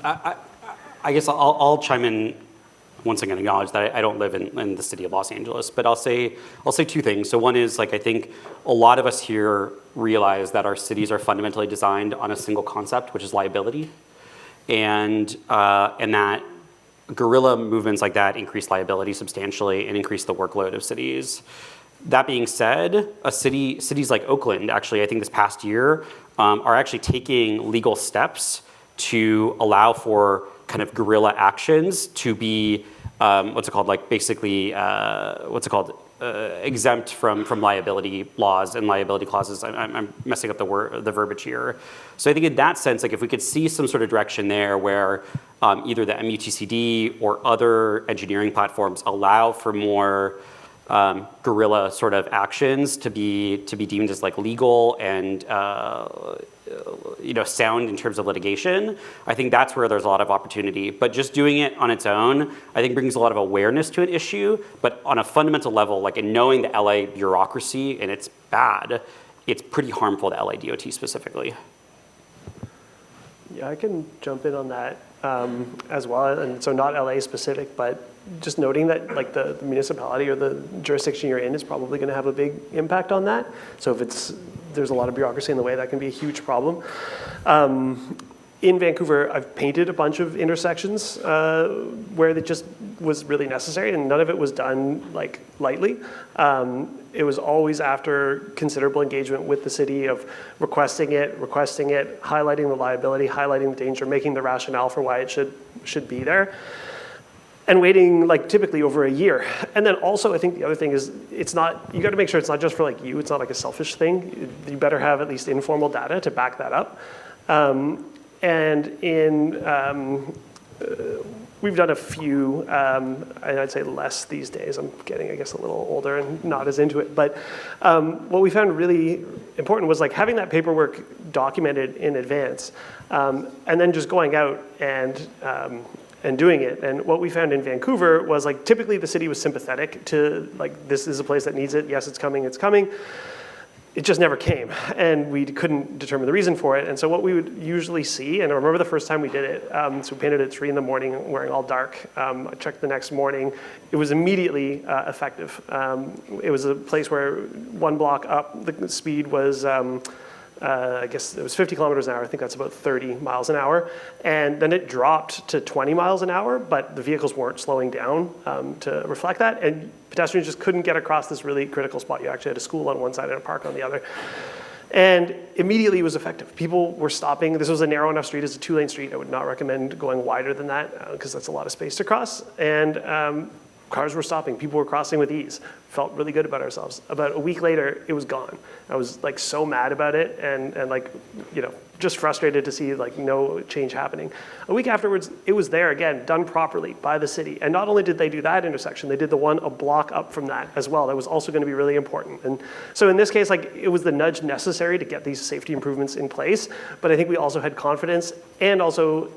I guess I'll chime in once again, acknowledge that I don't live in the city of Los Angeles, but I'll say two things. So one is, I think a lot of us here realize that our cities are fundamentally designed on a single concept, which is liability, and that guerrilla movements like that increase liability substantially and increase the workload of cities. That being said, cities like Oakland, actually, I think this past year, are actually taking legal steps to allow for kind of guerrilla actions to be exempt from liability laws and liability clauses. I'm messing up the verbiage here. So I think in that sense, if we could see some sort of direction there where either the MUTCD or other engineering platforms allow for more guerrilla sort of actions to be deemed as legal and sound in terms of litigation, I think that's where there's a lot of opportunity. But just doing it on its own, I think brings a lot of awareness to an issue. But on a fundamental level, in knowing the LA bureaucracy and it's bad, it's pretty harmful to LA DOT specifically. Yeah, I can jump in on that as well. And so not LA specific, but just noting that the municipality or the jurisdiction you're in is probably going to have a big impact on that. So if there's a lot of bureaucracy in the way, that can be a huge problem. In Vancouver, I've painted a bunch of intersections where it just was really necessary, and none of it was done lightly. It was always after considerable engagement with the city of requesting it, highlighting the liability, highlighting the danger, making the rationale for why it should be there, and waiting typically over a year. And then also, I think the other thing is you got to make sure it's not just for you. It's not a selfish thing. You better have at least informal data to back that up. We've done a few, and I'd say less these days. I'm getting, I guess, a little older and not as into it. But what we found really important was having that paperwork documented in advance, and then just going out and doing it. And what we found in Vancouver was typically the city was sympathetic to this is a place that needs it. Yes, it's coming. It just never came, and we couldn't determine the reason for it. And so what we would usually see, and I remember the first time we did it, so we painted at 3 a.m, wearing all dark. I checked the next morning. It was immediately effective. It was a place where 1 block up, the speed was, I guess it was 50 kilometers an hour. I think that's about 30 miles an hour. And then it dropped to 20 miles an hour, but the vehicles weren't slowing down to reflect that. And pedestrians just couldn't get across this really critical spot. You actually had a school on one side and a park on the other. And immediately it was effective. People were stopping. This was a narrow enough street. It's a 2-lane street. I would not recommend going wider than that because that's a lot of space to cross. And cars were stopping. People were crossing with ease. Felt really good about ourselves. About a week later, it was gone. I was so mad about it and just frustrated to see no change happening. A week afterwards, it was there again, done properly by the city. And not only did they do that intersection, they did the one a block up from that as well. That was also going to be really important. And so in this case, it was the nudge necessary to get these safety improvements in place. But I think we also had confidence and also,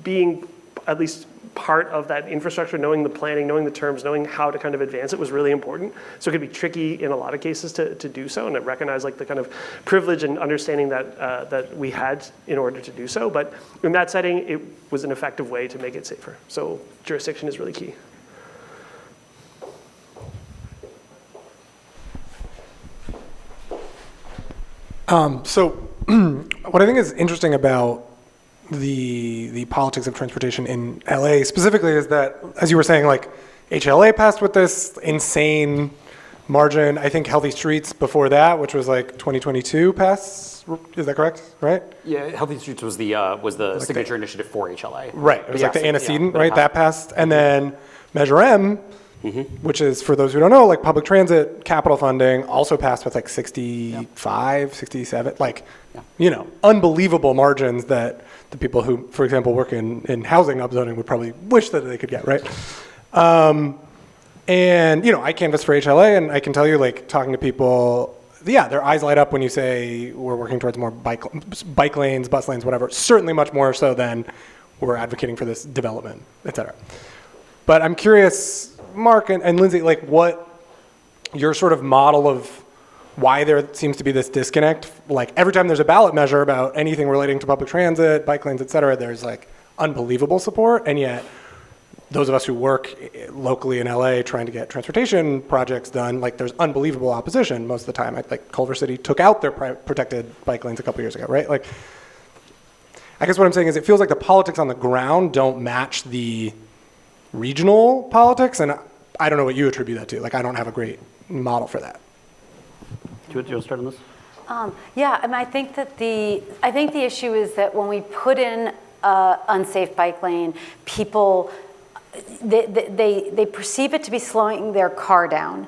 being at least part of that infrastructure, knowing the planning, knowing the terms, knowing how to kind of advance it was really important. So it could be tricky in a lot of cases to do so, and I recognize like the kind of privilege and understanding that we had in order to do so. But in that setting, it was an effective way to make it safer. So jurisdiction is really key. So what I think is interesting about the politics of transportation in LA specifically is that, as you were saying, like HLA passed with this insane margin. I think Healthy Streets before that, which was like 2022 passed. Is that correct? Right? Yeah, Healthy Streets was the signature initiative for HLA. Right. It was like the antecedent, right? That That passed. And then Measure M, which is, for those who don't know, like public transit capital funding, also passed with like 65, 67, like, you know, unbelievable margins that the people who, for example, work in housing upzoning would probably wish that they could get, right? And, you know, I canvass for HLA, and I can tell you, like, talking to people, yeah, their eyes light up when you say we're working towards more bike lanes, bus lanes, whatever. Certainly much more so than we're advocating for this development, et cetera. But I'm curious, Mark and Lindsay, like, what your sort of model of why there seems to be this disconnect. Like, every time there's a ballot measure about anything relating to public transit, bike lanes, et cetera, there's like unbelievable support, and yet those of us who work locally in LA trying to get transportation projects done, like, there's unbelievable opposition most of the time. Like, Culver City took out their protected bike lanes a couple years ago, right? Like, I guess what I'm saying is it feels like the politics on the ground don't match the regional politics, and I don't know what you attribute that to. Like, I don't have a great model for that. Do you want to start on this? Yeah, I mean, I think the issue is that when we put in unsafe bike lane, people they perceive it to be slowing their car down,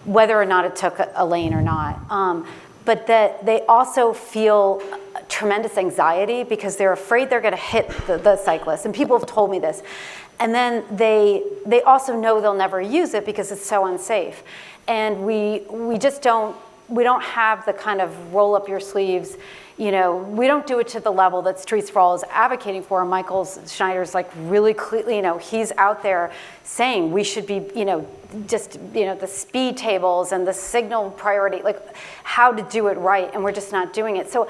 whether or not it took a lane or not. But that they also feel tremendous anxiety because they're afraid they're going to hit the cyclists, and people have told me this. And then they also know they'll never use it because it's so unsafe, and we just don't. We don't have the kind of roll up your sleeves, you know, we don't do it to the level that Streets for All is advocating for. Michael Schneider's like really clear, you know, he's out there saying we should be, you know, just, you know, the speed tables and the signal priority, like how to do it right, and we're just not doing it. So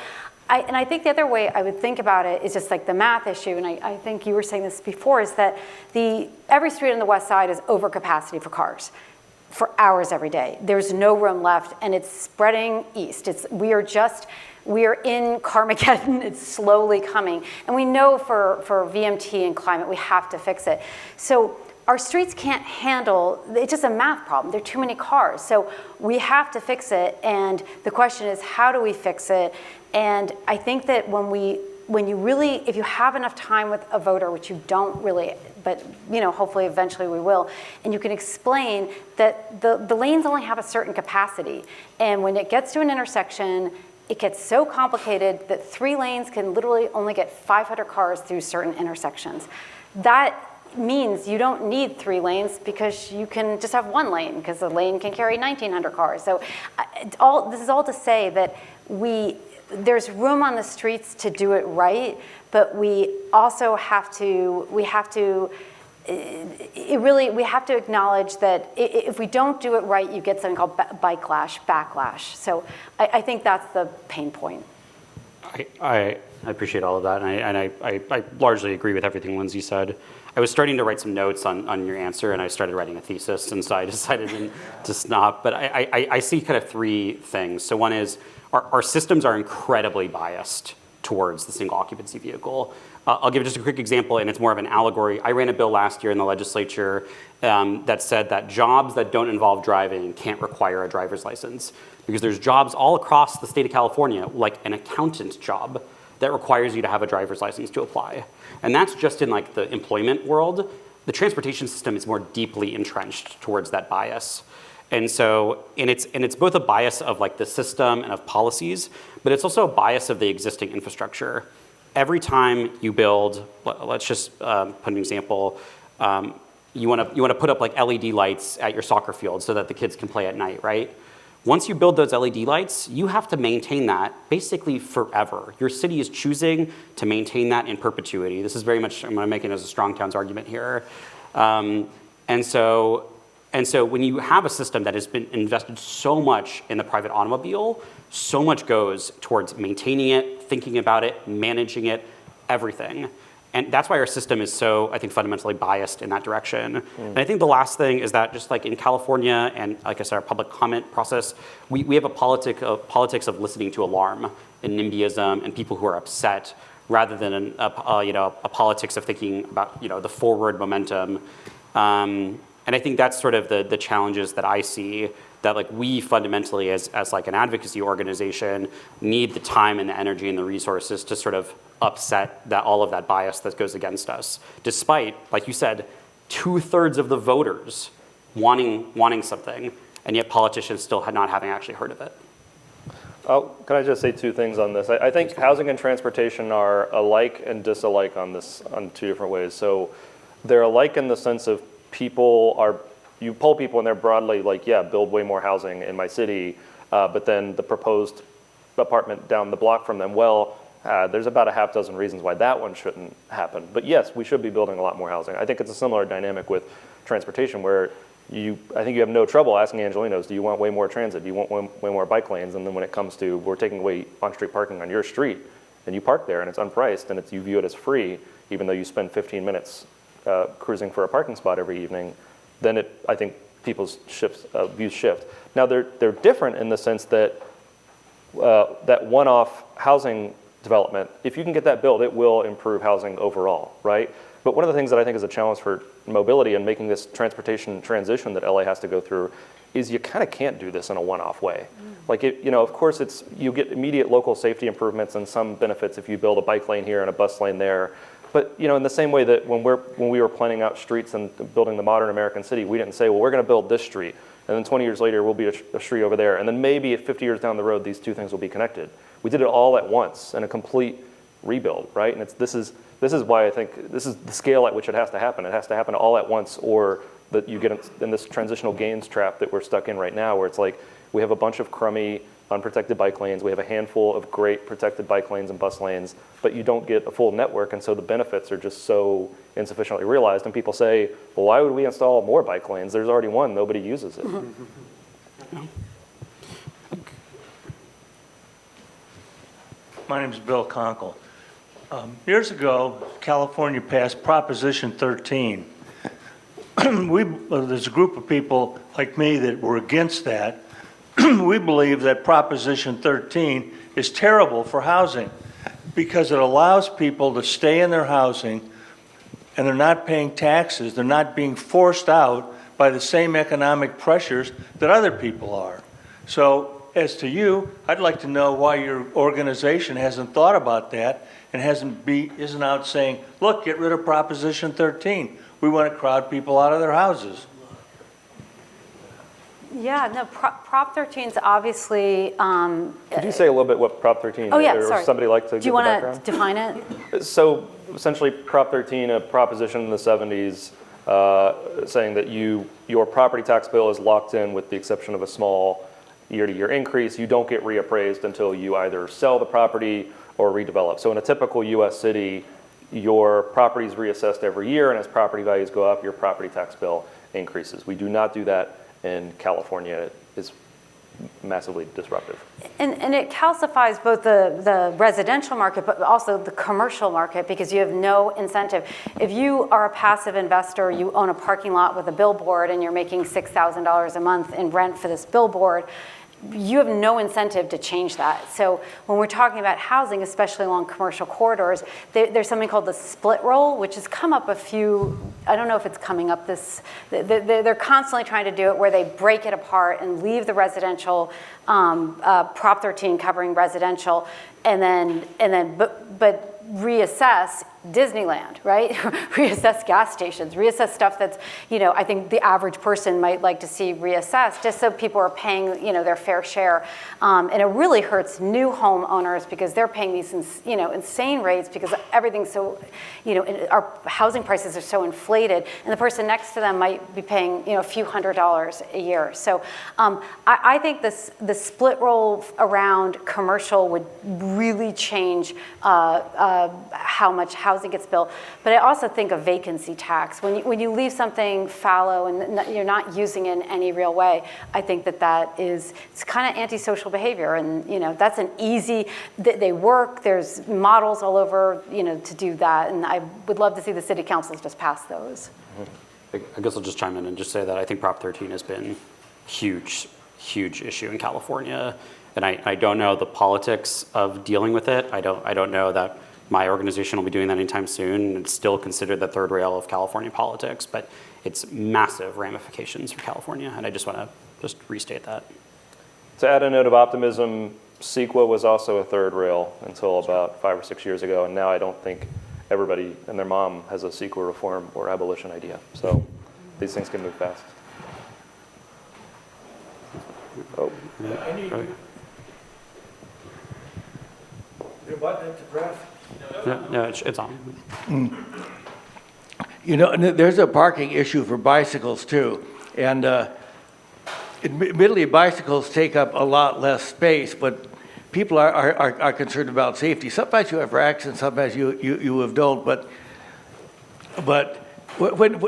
I think the other way I would think about it is just like the math issue, and I think you were saying this before, is that every street on the west side is over capacity for cars for hours every day. There's no room left, and it's spreading east. We are in Carmageddon. It's slowly coming, and we know for VMT and climate we have to fix it. So our streets can't handle, it's just a math problem. There are too many cars, so we have to fix it, and the question is, how do we fix it? And I think that when you really, if you have enough time with a voter, which you don't really, but you know, hopefully eventually we will, and you can explain that the lanes only have a certain capacity, and when it gets to an intersection, it gets so complicated that 3 lanes can literally only get 500 cars through certain intersections. That means you don't need 3 lanes because you can just have 1 lane, because a lane can carry 1,900 cars. So this is all to say that there's room on the streets to do it right, but we also have to acknowledge that if we don't do it right, you get something called backlash. So I think that's the pain point. I appreciate all of that, and I largely agree with everything Lindsay said. I was starting to write some notes on your answer, and I started writing a thesis, and so I decided to stop. But I see kind of 3 things. So one is our systems are incredibly biased towards the single occupancy vehicle. I'll give just a quick example, and it's more of an allegory. I ran a bill last year in the legislature that said that jobs that don't involve driving can't require a driver's license, because there's jobs all across the state of California, like an accountant job, that requires you to have a driver's license to apply. And that's just in like the employment world. The transportation system is more deeply entrenched towards that bias. And so, and it's both a bias of like the system and of policies, but it's also a bias of the existing infrastructure. Every time you build, let's just put an example, you want to put up like LED lights at your soccer field so that the kids can play at night, right? Once you build those LED lights, you have to maintain that basically forever. Your city is choosing to maintain that in perpetuity. This is very much, I'm going to make it as a strong towns argument here. And so when you have a system that has been invested so much in the private automobile, so much goes towards maintaining it, thinking about it, managing it, everything. And that's why our system is so, I think, fundamentally biased in that direction. And I think the last thing is that just like in California and like I said, our public comment process, we have a politics of listening to alarm and NIMBYism and people who are upset rather than a politics of thinking about the forward momentum. And I think that's sort of the challenges that I see, that like we fundamentally as like an advocacy organization need the time and the energy and the resources to sort of upset all of that bias that goes against us, despite, like you said, 2/3 of the voters wanting something, and yet politicians still not having actually heard of it. Can I just say two things on this? I think housing and transportation are alike and disalike on two different ways. So they're alike in the sense of you poll people and they're broadly like, yeah, build way more housing in my city, but then the proposed apartment down the block from them, there's about a half dozen reasons why that one shouldn't happen. But yes, we should be building a lot more housing. I think it's a similar dynamic with transportation where I think you have no trouble asking Angelenos, do you want way more transit? Do you want way more bike lanes? And then when it comes to we're taking away on-street parking on your street and you park there and it's unpriced and you view it as free, even though you spend 15 minutes cruising for a parking spot every evening, then I think people's views shift. Now they're different in the sense that that one-off housing development, if you can get that built, it will improve housing overall, right? But one of the things that I think is a challenge for mobility and making this transportation transition that LA has to go through is you kind of can't do this in a one-off way. Like, of course, you get immediate local safety improvements and some benefits if you build a bike lane here and a bus lane there. But in the same way that when we were planning out streets and building the modern American city, we didn't say, well, we're going to build this street, and then 20 years later we'll be a street over there, and then maybe 50 years down the road these two things will be connected. We did it all at once in a complete rebuild, right? And this is why I think this is the scale at which it has to happen. It has to happen all at once, or that you get in this transitional gains trap that we're stuck in right now, where it's like we have a bunch of crummy, unprotected bike lanes. We have a handful of great protected bike lanes and bus lanes, but you don't get a full network, and so the benefits are just so insufficiently realized. And people say, well, why would we install more bike lanes? There's already one. Nobody uses it. My name is Bill Conkle. Years ago, California passed Proposition 13. There's a group of people like me that were against that. We believe that Proposition 13 is terrible for housing because it allows people to stay in their housing and they're not paying taxes. They're not being forced out by the same economic pressures that other people are. So as to you, I'd like to know why your organization hasn't thought about that and isn't out saying, look, get rid of Proposition 13. We want to crowd people out of their houses. Yeah, no, Prop 13 is obviously. Could you say a little bit what Prop 13 is? Oh, yeah, or sorry. Somebody like to Do you give the want background? to define it? So essentially, Prop 13, a proposition in the 70s, saying that your property tax bill is locked in with the exception of a small year-to-year increase. You don't get reappraised until you either sell the property or redevelop. So in a typical U.S. city, your property is reassessed every year, and as property values go up, your property tax bill increases. We do not do that in California. It is massively disruptive. And it calcifies both the residential market, but also the commercial market, because you have no incentive. If you are a passive investor, you own a parking lot with a billboard and you're making $6,000 a month in rent for this billboard, you have no incentive to change that. So when we're talking about housing, especially along commercial corridors, there's something called the split roll, which has come up I don't know if it's coming up they're constantly trying to do it where they break it apart and leave the residential, Prop 13 covering residential, but reassess Disneyland, right? Reassess gas stations, reassess stuff that's, I think the average person might like to see reassessed, just so people are paying, their fair share. And it really hurts new homeowners because they're paying these, insane rates because everything's so, our housing prices are so inflated, and the person next to them might be paying, a few $100s a year. So I think the split roll around commercial would really change how much housing gets built. But I also think a vacancy tax. When you leave something fallow and you're not using it in any real way, I think it's kind of antisocial behavior. And that's an easy, they work, there's models all over, to do that. And I would love to see the city councils just pass those. I guess I'll just chime in and just say that I think Prop 13 has been huge issue in California. And I don't know the politics of dealing with it. I don't know that my organization will be doing that anytime soon. It's still considered the third rail of California politics, but it's massive ramifications for California, and I just want to just restate that. To add a note of optimism, CEQA was also a third rail until about 5 or 6 years ago, and now I don't think everybody and their mom has a CEQA reform or abolition idea. So these things can move fast. Oh. Your button to press. No, it's on. There's a parking issue for bicycles too, and admittedly, bicycles take up a lot less space, but people are concerned about safety. Sometimes you have accidents, sometimes you don't, but when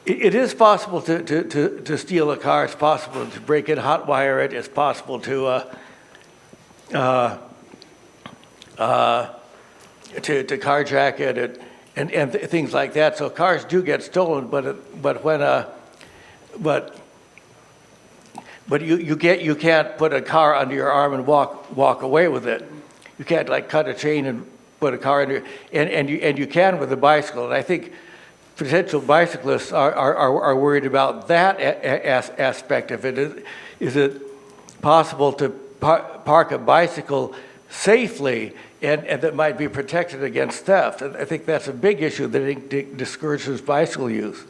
it is possible to steal a car, it's possible to break in, hotwire it, it's possible to carjack it and things like that. So cars do get stolen, but you can't put a car under your arm and walk away with it. You can't like cut a chain and put a car under, and you can with a bicycle. And I think potential bicyclists are worried about that aspect of it. Is it possible to park a bicycle safely and that might be protected against theft? And I think that's a big issue that discourages bicycle use.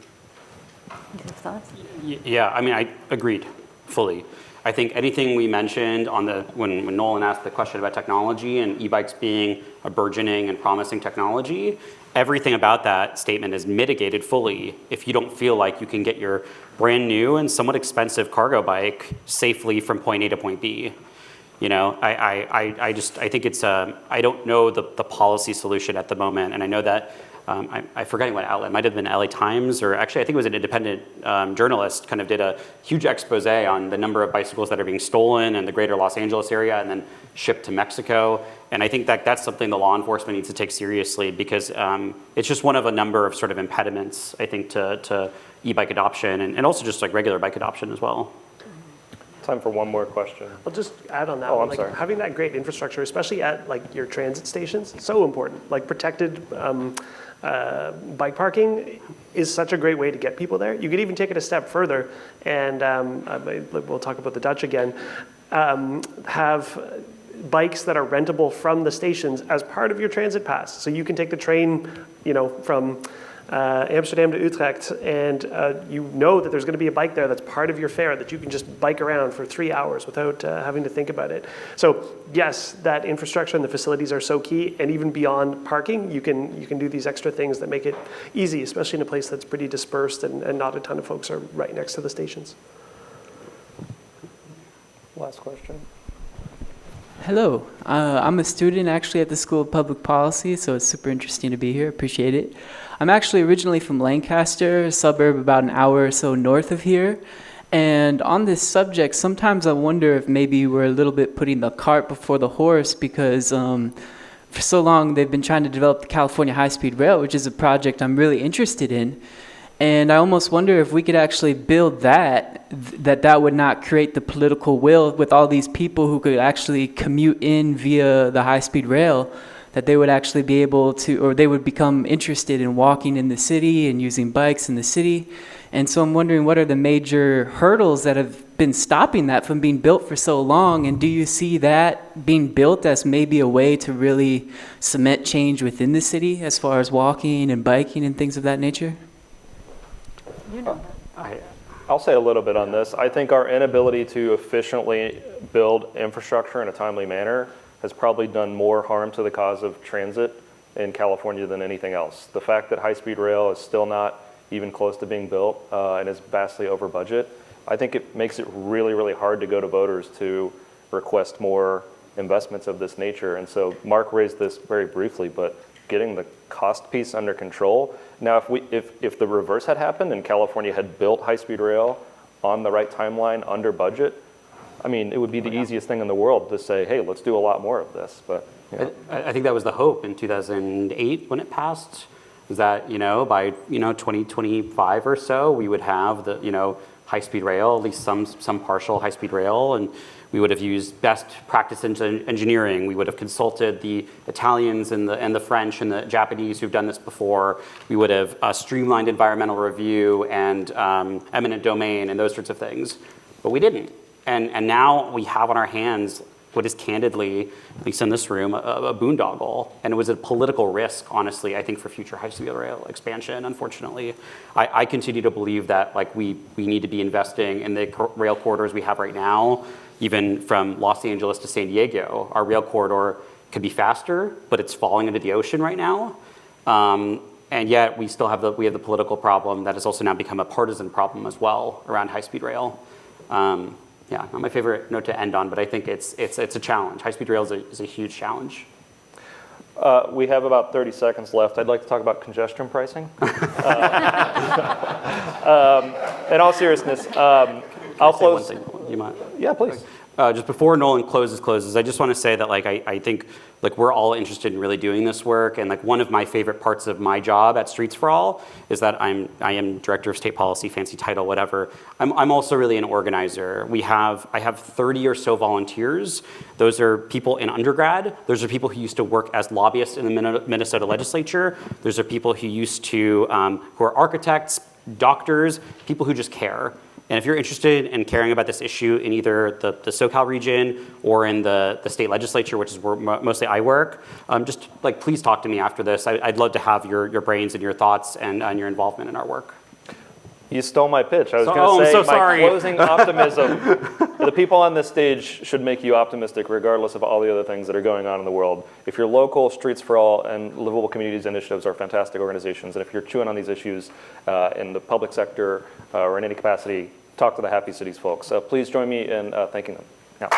Yeah, I mean, I agreed fully. I think anything we mentioned on when Nolan asked the question about technology and e-bikes being a burgeoning and promising technology, everything about that statement is mitigated fully if you don't feel like you can get your brand new and somewhat expensive cargo bike safely from point A to point B. I think it's I don't know the policy solution at the moment, and I know that I'm forgetting what outlet, it might have been LA Times, or actually I think it was an independent journalist kind of did a huge expose on the number of bicycles that are being stolen in the greater Los Angeles area and then shipped to Mexico. And I think that that's something the law enforcement needs to take seriously, because it's just one of a number of sort of impediments, I think, to e-bike adoption and also just like regular bike adoption as well. Time for one more question. I'll just add on that. I'm sorry. Having that great infrastructure, especially at like your transit stations, so important. Like protected bike parking is such a great way to get people there. You could even take it a step further, and we'll talk about the Dutch again. Have bikes that are rentable from the stations as part of your transit pass, so you can take the train, from Amsterdam to Utrecht, and you know that there's going to be a bike there that's part of your fare that you can just bike around for 3 hours without having to think about it. So yes, that infrastructure and the facilities are so key, and even beyond parking, you can do these extra things that make it easy, especially in a place that's pretty dispersed and not a ton of folks are right next to the stations. Last question. Hello, I'm a student actually at the School of Public Policy, so it's super interesting to be here, appreciate it. I'm actually originally from Lancaster, a suburb about an hour or so north of here. And on this subject, sometimes I wonder if maybe we're a little bit putting the cart before the horse, because for so long they've been trying to develop the California High-Speed Rail, which is a project I'm really interested in. And I almost wonder if we could actually build that would not create the political will with all these people who could actually commute in via the high-speed rail, that they would actually be able to, or they would become interested in walking in the city and using bikes in the city. And so I'm wondering, what are the major hurdles that have been stopping that from being built for so long? And do you see that being built as maybe a way to really cement change within the city as far as walking and biking and things of that nature? I'll say a little bit on this. I think our inability to efficiently build infrastructure in a timely manner has probably done more harm to the cause of transit in California than anything else. The fact that high-speed rail is still not even close to being built and is vastly over budget, I think it makes it really, really hard to go to voters to request more investments of this nature. And so Mark raised this very briefly, but getting the cost piece under control. Now, if the reverse had happened and California had built high-speed rail on the right timeline under budget, I mean, it would be the easiest thing in the world to say, hey, let's do a lot more of this. But I think that was the hope in 2008 when it passed, was that, by, 2025 or so, we would have the, high-speed rail, at least some partial high-speed rail, and we would have used best practice engineering. We would have consulted the Italians and the French and the Japanese who've done this before. We would have streamlined environmental review and eminent domain and those sorts of things, but we didn't. And now we have on our hands what is candidly, at least in this room, a boondoggle. And it was a political risk, honestly, I think, for future high-speed rail expansion, unfortunately. I continue to believe that we need to be investing in the rail corridors we have right now, even from Los Angeles to San Diego. Our rail corridor could be faster, but it's falling into the ocean right now. And yet we still have the political problem that has also now become a partisan problem as well around high-speed rail. Yeah, not my favorite note to end on, but I think it's a challenge. High-speed rail is a huge challenge. We have about 30 seconds left. I'd like to talk about congestion pricing. In all seriousness, I'll close. Say one thing. Do you mind? Yeah, please. Just before Nolan closes, I just want to say that I think we're all interested in really doing this work, and one of my favorite parts of my job at Streets for All is that I am director of state policy, fancy title, whatever. I'm also really an organizer. I have 30 or so volunteers. Those are people in undergrad. Those are people who used to work as lobbyists in the Minnesota legislature. Those are people who used to who are architects, doctors, people who just care. And if you're interested in caring about this issue in either the SoCal region or in the state legislature, which is where mostly I work, just please talk to me after this. I'd love to have your brains and your thoughts and your involvement in our work. You stole my pitch. I was going to say my closing optimism. The people on this stage should make you optimistic regardless of all the other things that are going on in the world. If you're local, Streets for All and Livable Communities Initiatives are fantastic organizations. And if you're chewing on these issues in the public sector or in any capacity, talk to the Happy Cities folks. Please join me in thanking them. Now.